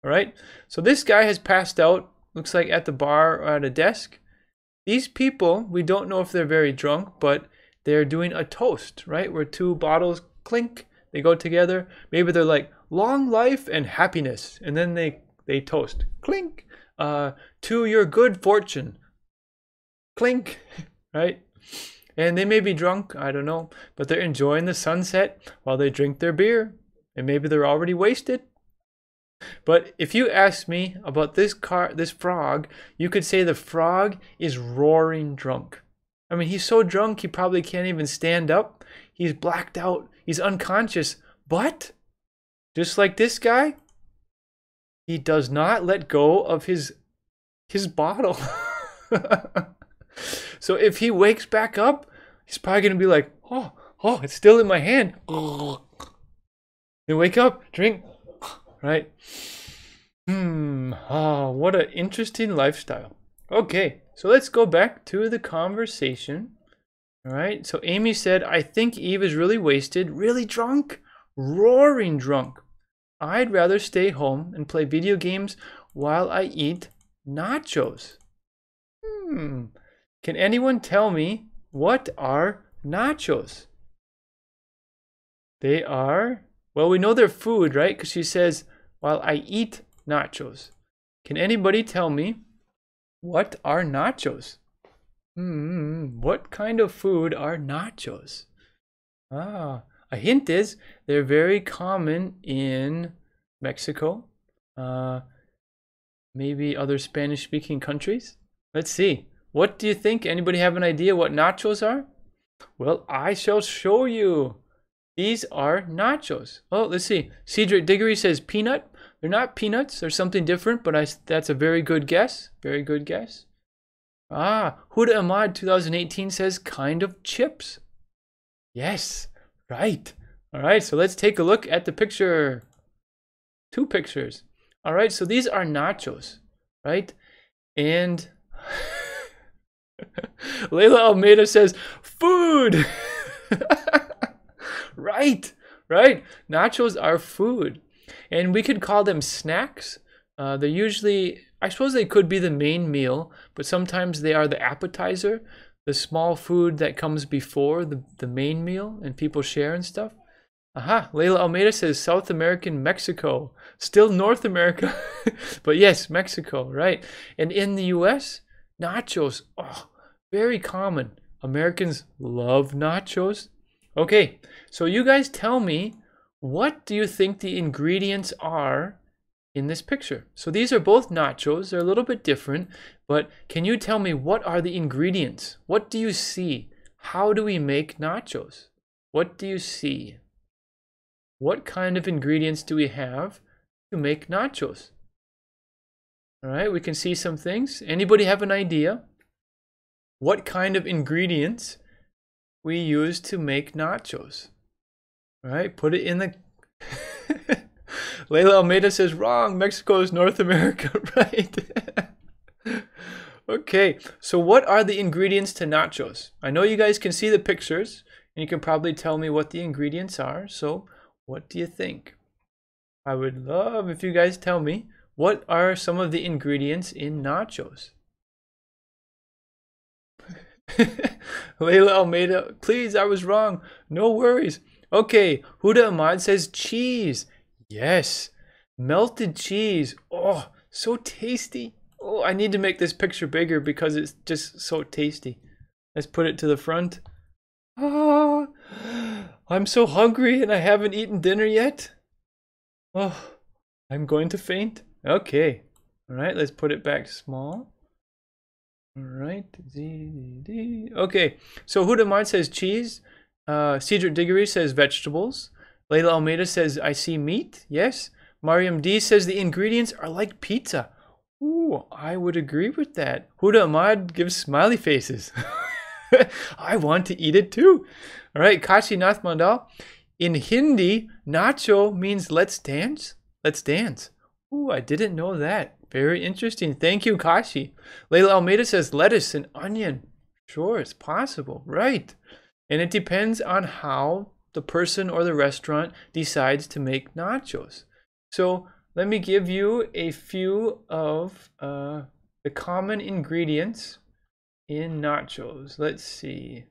All right. So this guy has passed out, looks like at the bar or at a desk. These people, we don't know if they're very drunk, but they're doing a toast, right? Where two bottles clink, they go together. Maybe they're like, long life and happiness. And then they toast. Clink. To your good fortune. Clink. Right? And they may be drunk, I don't know. But they're enjoying the sunset while they drink their beer. And maybe they're already wasted. But if you ask me about this frog, you could say the frog is roaring drunk. I mean, he's so drunk he probably can't even stand up. He's blacked out. He's unconscious. But just like this guy, he does not let go of his bottle. So if he wakes back up, he's probably going to be like, oh, it's still in my hand. You wake up, drink. Right? What an interesting lifestyle. Okay, so let's go back to the conversation. All right, so Amy said, I think Eve is really wasted, really drunk, roaring drunk. I'd rather stay home and play video games while I eat nachos. Can anyone tell me what are nachos? They are, well, we know they're food, right? Because she says, while I eat nachos. Can anybody tell me what are nachos? What kind of food are nachos? A hint is they're very common in Mexico, maybe other Spanish-speaking countries. Let's see. What do you think? Anybody have an idea what nachos are? Well, I shall show you. These are nachos. Oh, let's see. Cedric Diggory says peanut. They're not peanuts. They're something different, but that's a very good guess. Very good guess. Huda Ahmad 2018 says kind of chips. Yes, right. All right, so let's take a look at the picture. Two pictures. All right, so these are nachos, right? And Layla Almeida says food. Right. Nachos are food. And we could call them snacks. They're usually, I suppose they could be the main meal, but sometimes they are the appetizer, the small food that comes before the main meal and people share and stuff. Layla Almeida says South American Mexico. Still North America, but yes, Mexico, right? And in the US, nachos, very common. Americans love nachos. Okay, so you guys tell me, what do you think the ingredients are in this picture? So these are both nachos. They're a little bit different, but can you tell me what are the ingredients? What do you see? How do we make nachos? What do you see? What kind of ingredients do we have to make nachos? All right, we can see some things. Anybody have an idea? What kind of ingredients we use to make nachos? All right, put it in the... Layla Almeida says wrong. Mexico is North America, right? Okay, so what are the ingredients to nachos? I know you guys can see the pictures, and you can probably tell me what the ingredients are. So what do you think? I would love if you guys tell me what are some of the ingredients in nachos. Layla Almeida, please, I was wrong. No worries. Okay, Huda Ahmad says cheese. Yes, melted cheese. Oh, so tasty. Oh, I need to make this picture bigger because it's just so tasty. Let's put it to the front. Ah, I'm so hungry and I haven't eaten dinner yet. Oh, I'm going to faint. Okay. All right, let's put it back small. All right. Okay, so Huda Ahmad says cheese. Cedric Diggory says vegetables. Layla Almeida says, I see meat. Yes. Mariam D says the ingredients are like pizza. Ooh, I would agree with that. Huda Ahmad gives smiley faces. I want to eat it too. All right, Kashi Nath Mandal. In Hindi, nacho means let's dance. Let's dance. Ooh, I didn't know that. Very interesting. Thank you, Kashi. Layla Almeida says lettuce and onion. Sure, it's possible. Right. And it depends on how the person or the restaurant decides to make nachos. So let me give you a few of the common ingredients in nachos. Let's see.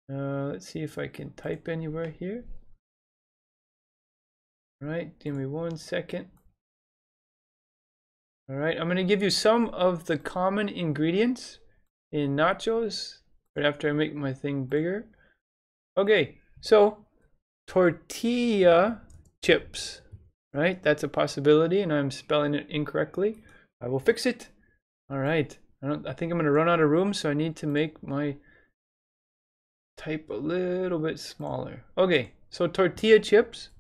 Let's see if I can type anywhere here. All right, give me 1 second. All right, I'm going to give you some of the common ingredients in nachos right after I make my thing bigger. Okay, so tortilla chips, right? That's a possibility, and I'm spelling it incorrectly. I will fix it. All right, I think I'm going to run out of room, so I need to make my type a little bit smaller. Okay, so tortilla chips,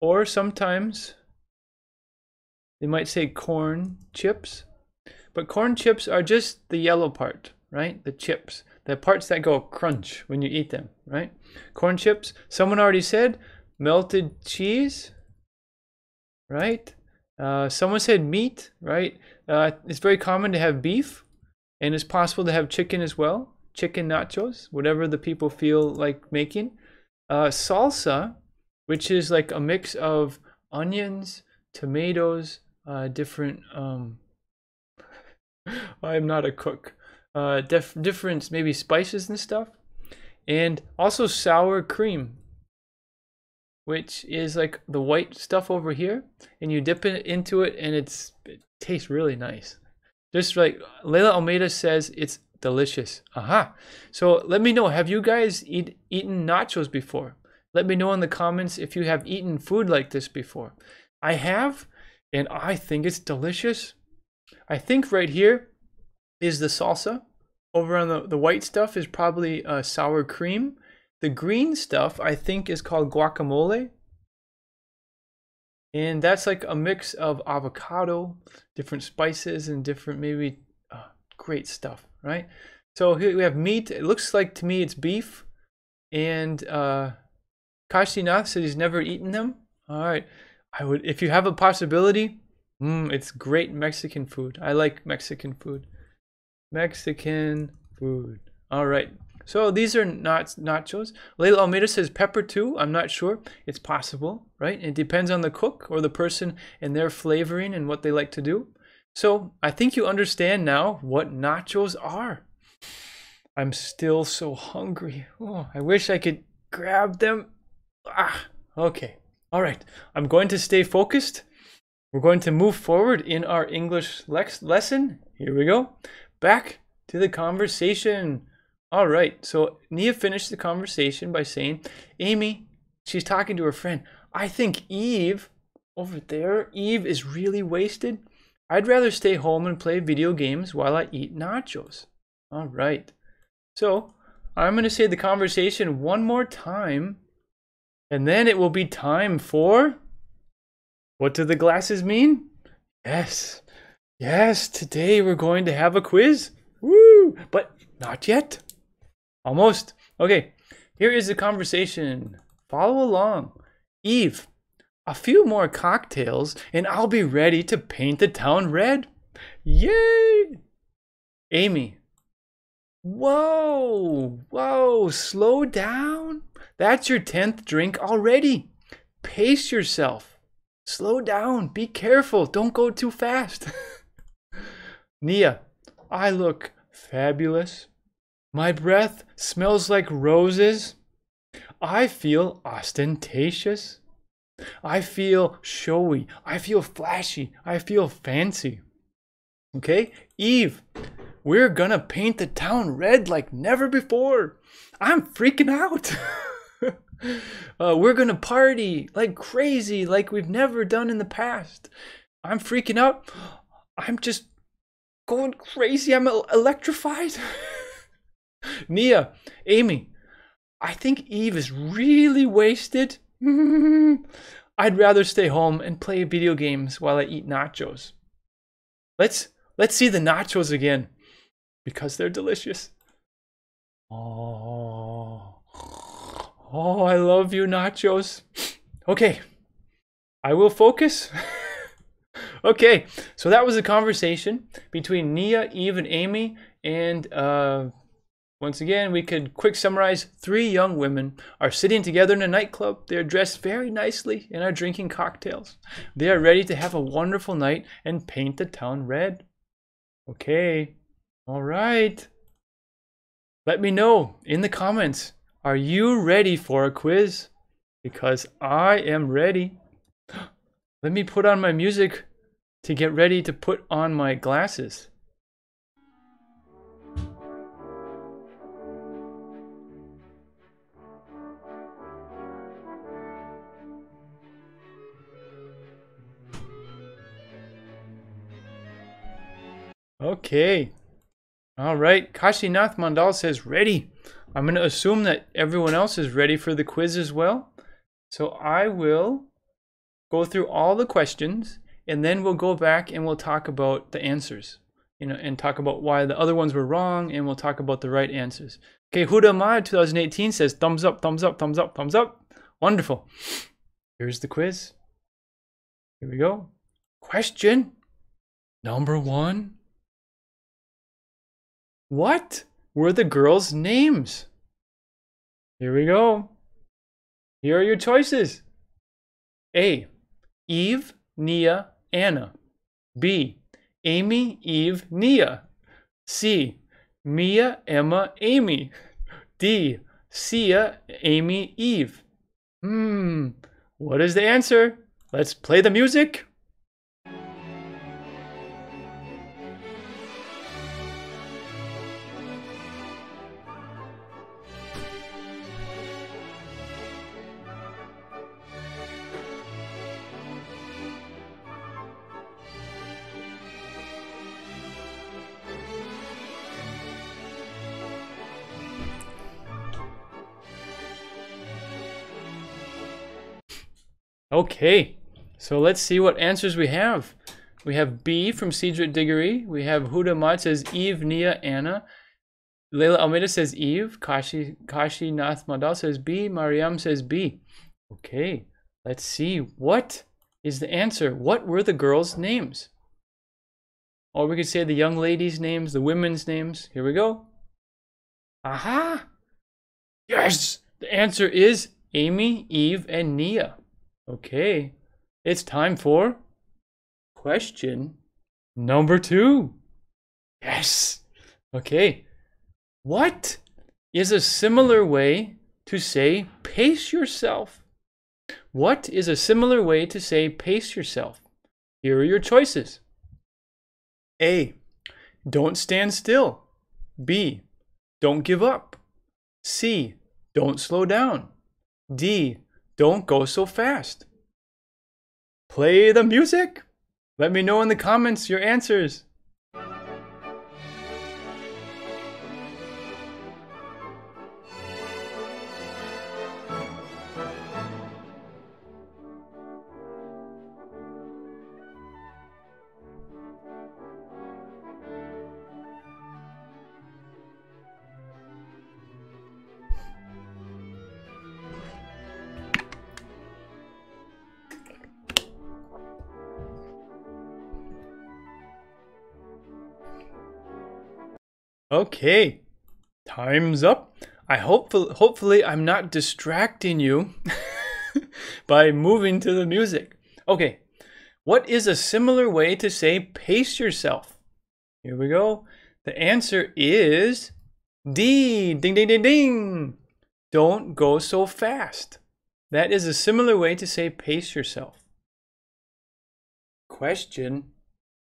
or sometimes they might say corn chips, but corn chips are just the yellow part, right? The chips, the parts that go crunch when you eat them, right? Corn chips. Someone already said melted cheese, right? Someone said meat, right? It's very common to have beef, and it's possible to have chicken as well. Chicken nachos, whatever the people feel like making. Salsa, which is like a mix of onions, tomatoes, different I'm not a cook, different maybe spices and stuff, and also sour cream, which is like the white stuff over here, and you dip it into it and it tastes really nice. Just like Layla Almeida says, it's delicious. Aha. So let me know, have you guys eaten nachos before? Let me know in the comments if you have eaten food like this before. I have, and I think it's delicious. I think right here is the salsa. Over on the white stuff is probably sour cream. The green stuff I think is called guacamole. And that's like a mix of avocado, different spices, and different maybe great stuff, right? So here we have meat. It looks like to me it's beef. And Kashinath said he's never eaten them. All right. I would, if you have a possibility, it's great Mexican food. I like Mexican food. Mexican food. All right. So these are not nachos. Layla Almeida says pepper too. I'm not sure. It's possible, right? It depends on the cook or the person and their flavoring and what they like to do. So I think you understand now what nachos are. I'm still so hungry. Oh, I wish I could grab them. Okay. All right. I'm going to stay focused. We're going to move forward in our English lesson. Here we go. Back to the conversation. All right. So Nia finished the conversation by saying, Amy, she's talking to her friend. I think Eve over there, Eve is really wasted. I'd rather stay home and play video games while I eat nachos. All right. So I'm going to say the conversation one more time. And then it will be time for... What do the glasses mean? Yes. Yes, today we're going to have a quiz. Woo! But not yet. Almost. Okay, here is the conversation follow along. Eve, a few more cocktails and I'll be ready to paint the town red. Yay! Amy, whoa, slow down. That's your 10th drink already. Pace yourself. Slow down, be careful, don't go too fast. Nia, I look fabulous. My breath smells like roses. I feel ostentatious. I feel showy. I feel flashy. I feel fancy. Okay? Eve, we're gonna paint the town red like never before. I'm freaking out. We're gonna party like crazy, like we've never done in the past. I'm freaking out. I'm just going crazy. I'm electrified. Nia, Amy, I think Eve is really wasted. I'd rather stay home and play video games while I eat nachos. Let's see the nachos again because they're delicious. Oh, I love you, nachos. Okay, I will focus. Okay, so that was a conversation between Nia, Eve, and Amy. And once again, we could quick summarize. 3 young women are sitting together in a nightclub. They're dressed very nicely and are drinking cocktails. They are ready to have a wonderful night and paint the town red. Okay, all right. Let me know in the comments. Are you ready for a quiz? Because I am ready. Let me put on my music to get ready to put on my glasses. Okay. All right. Kashinath Mandal says ready. I'm going to assume that everyone else is ready for the quiz as well. So I will go through all the questions and then we'll go back and we'll talk about the answers, and talk about why the other ones were wrong, and we'll talk about the right answers. Okay, Huda Ahmad 2018 says thumbs up, thumbs up, thumbs up, thumbs up. Wonderful. Here's the quiz. Here we go. Question number 1. What were the girls' names? Here we go. Here are your choices. A, Eve, Nia, Anna. B, Amy, Eve, Nia. C, Mia, Emma, Amy. D, Sia, Amy, Eve. What is the answer? Let's play the music. Okay, so let's see what answers we have. We have B from Cedric Diggory. We have Huda Mat says Eve, Nia, Anna. Leila Almeida says Eve. Kashi Nath Madal says B. Mariam says B. Okay, let's see. What is the answer? What were the girls' names? Or we could say the young ladies' names, the women's names. Here we go. Aha! Yes! The answer is Amy, Eve, and Nia. Okay, it's time for question number 2. Yes! Okay, what is a similar way to say pace yourself? What is a similar way to say pace yourself? Here are your choices. A, don't stand still. B, don't give up. C, don't slow down. D, don't go so fast. Play the music. Let me know in the comments your answers. Okay, time's up. Hopefully I'm not distracting you by moving to the music. Okay, what is a similar way to say pace yourself? Here we go. The answer is D. Ding, ding, ding, ding. Don't go so fast. That is a similar way to say pace yourself. Question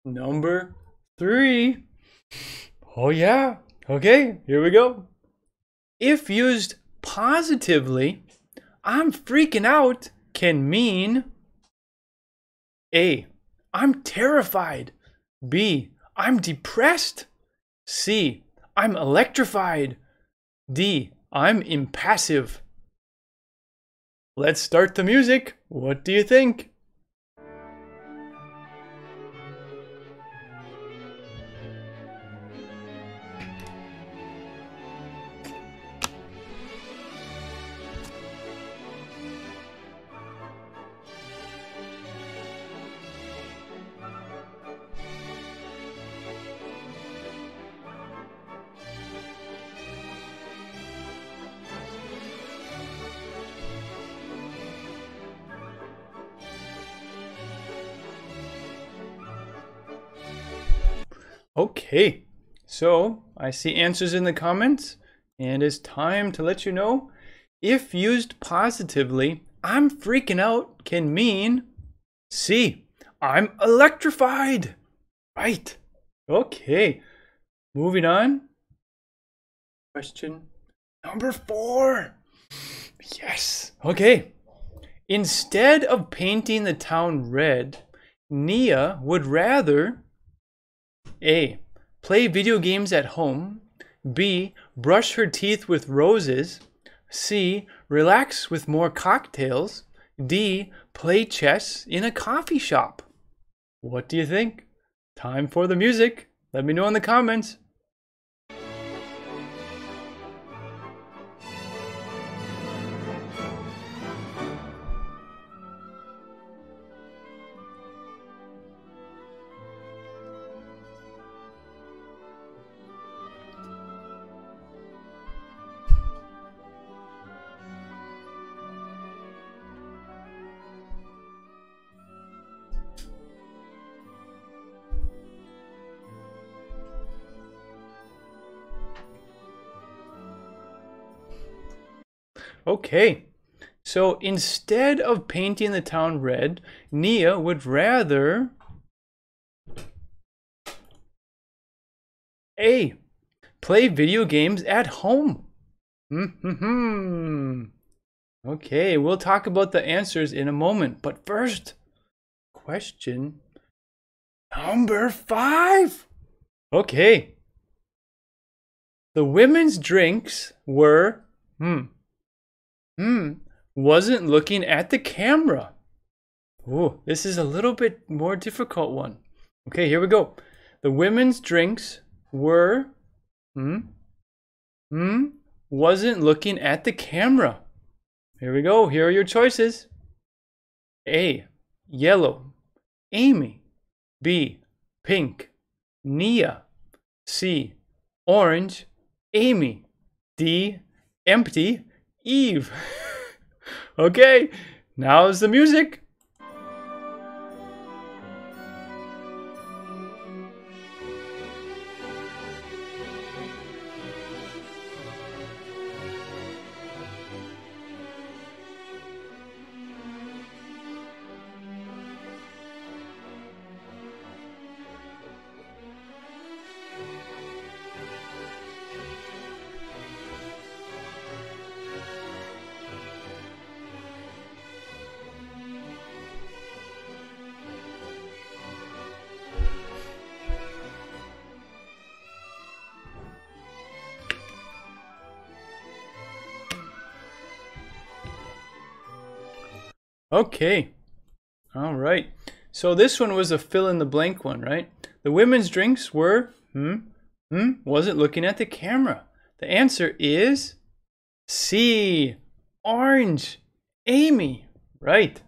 number 3. Oh yeah. Okay, here we go. If used positively, I'm freaking out can mean A. I'm terrified. B. I'm depressed. C. I'm electrified. D. I'm impassive. Let's start the music. What do you think? Okay, so I see answers in the comments, and it's time to let you know. If used positively, I'm freaking out can mean C. I'm electrified. Right. Okay, moving on. Question number 4. Yes. Okay. Instead of painting the town red, Nia would rather A. Play video games at home. B. Brush her teeth with roses. C. Relax with more cocktails. D. Play chess in a coffee shop. What do you think? Time for the music. Let me know in the comments. Okay, so instead of painting the town red, Nia would rather A. Play video games at home. Okay, we'll talk about the answers in a moment, but first, question number 5. Okay, the women's drinks were wasn't looking at the camera. Ooh, this is a little bit more difficult one. Okay, here we go. The women's drinks were wasn't looking at the camera. Here we go. Here are your choices. A. Yellow. Amy. B. Pink. Nia. C. Orange. Amy. D. Empty. Eve. Okay, now's the music. Okay. All right. So this one was a fill in the blank one, right? The women's drinks were wasn't looking at the camera. The answer is C. Orange. Amy. Right.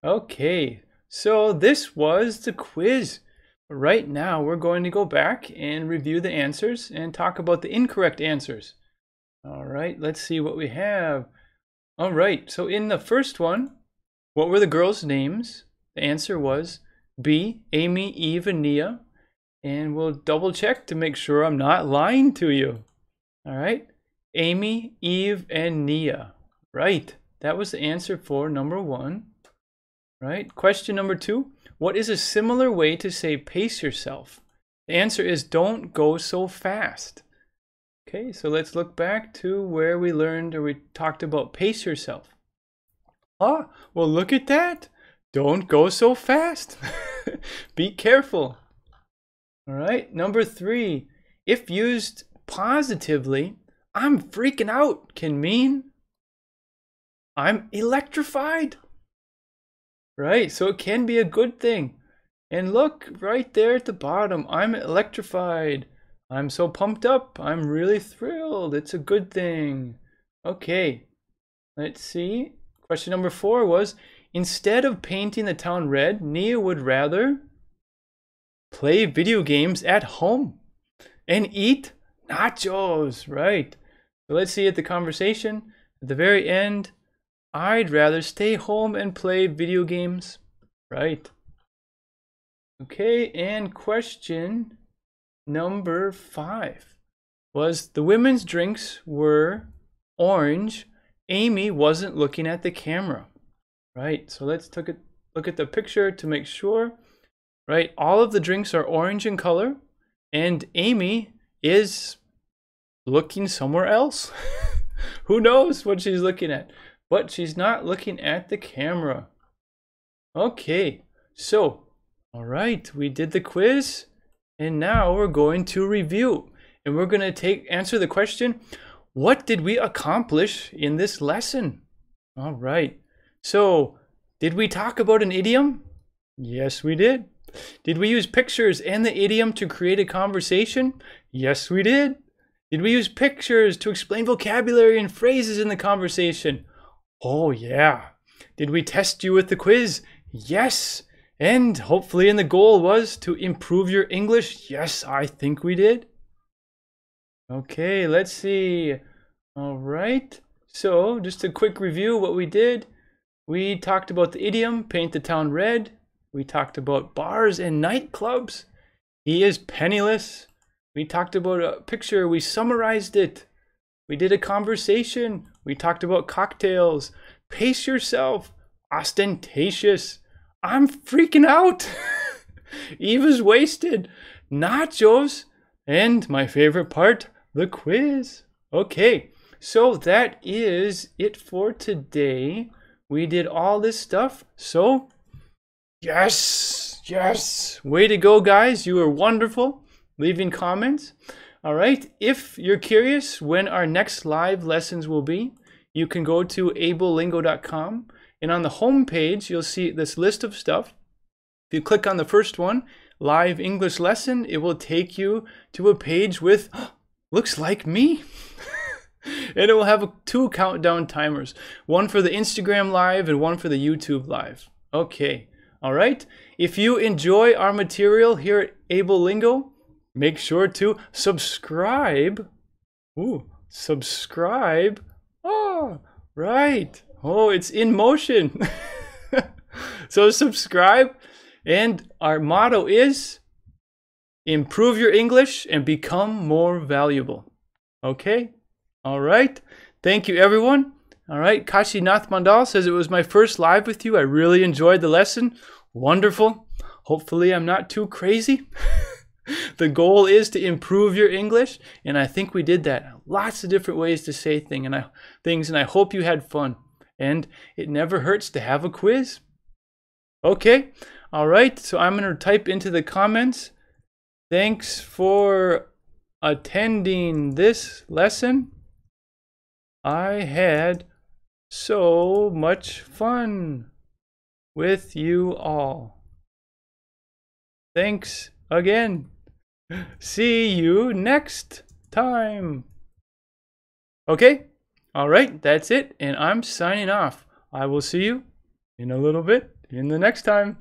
Okay. So this was the quiz. Right now, we're going to go back and review the answers and talk about the incorrect answers. All right, let's see what we have. All right, so in the first one, what were the girls' names? The answer was B, Amy, Eve, and Nia. And we'll double check to make sure I'm not lying to you. All right, Amy, Eve, and Nia. Right, that was the answer for number 1. Right, question number 2. What is a similar way to say pace yourself? The answer is don't go so fast. Okay, so let's look back to where we learned or we talked about pace yourself. Ah, well, look at that. Don't go so fast. Be careful. All right, number 3. If used positively, I'm freaking out can mean I'm electrified. Right, so it can be a good thing. And look right there at the bottom, I'm electrified. I'm so pumped up. I'm really thrilled. It's a good thing. Okay, let's see. Question number 4 was, instead of painting the town red, Nia would rather play video games at home and eat nachos. Right. So let's see at the conversation. At the very end, I'd rather stay home and play video games. Right. Okay, and question number 5 was, the women's drinks were orange. Amy wasn't looking at the camera. Right, so let's look at the picture to make sure. Right, all of the drinks are orange in color, and Amy is looking somewhere else. Who knows what she's looking at? But she's not looking at the camera. Okay, so, all right, we did the quiz, and now we're going to review. And we're going to answer the question, what did we accomplish in this lesson? All right, so did we talk about an idiom? Yes, we did. Did we use pictures and the idiom to create a conversation? Yes, we did. Did we use pictures to explain vocabulary and phrases in the conversation? Oh, yeah. Did we test you with the quiz? Yes. And hopefully, and the goal was to improve your English? Yes, I think we did. Okay, let's see. All right. So, just a quick review what we did. We talked about the idiom, paint the town red. We talked about bars and nightclubs. He is penniless. We talked about a picture. We summarized it. We did a conversation. We talked about cocktails. Pace yourself. Ostentatious. I'm freaking out. Eve is wasted. Nachos. And my favorite part, the quiz. Okay, so that is it for today. We did all this stuff. So, yes, yes. Way to go, guys. You were wonderful. Leaving comments. All right, if you're curious when our next live lessons will be, you can go to ablelingo.com, and on the home page, you'll see this list of stuff. If you click on the first one, live English lesson, it will take you to a page with, looks like me. And it will have 2 countdown timers, one for the Instagram live and one for the YouTube live. Okay, all right. If you enjoy our material here at Able Lingo, make sure to subscribe. Ooh, subscribe. Oh, right. Oh, it's in motion. So subscribe. And our motto is, improve your English and become more valuable. Okay? All right. Thank you, everyone. All right. Kashi Nath Mandal says it was my first live with you. I really enjoyed the lesson. Wonderful. Hopefully I'm not too crazy. The goal is to improve your English, and I think we did that. Lots of different ways to say things, and I hope you had fun. And it never hurts to have a quiz. Okay. All right. So I'm going to type into the comments, thanks for attending this lesson. I had so much fun with you all. Thanks again. See you next time. Okay? All right, that's it, and I'm signing off. I will see you in a little bit in the next time.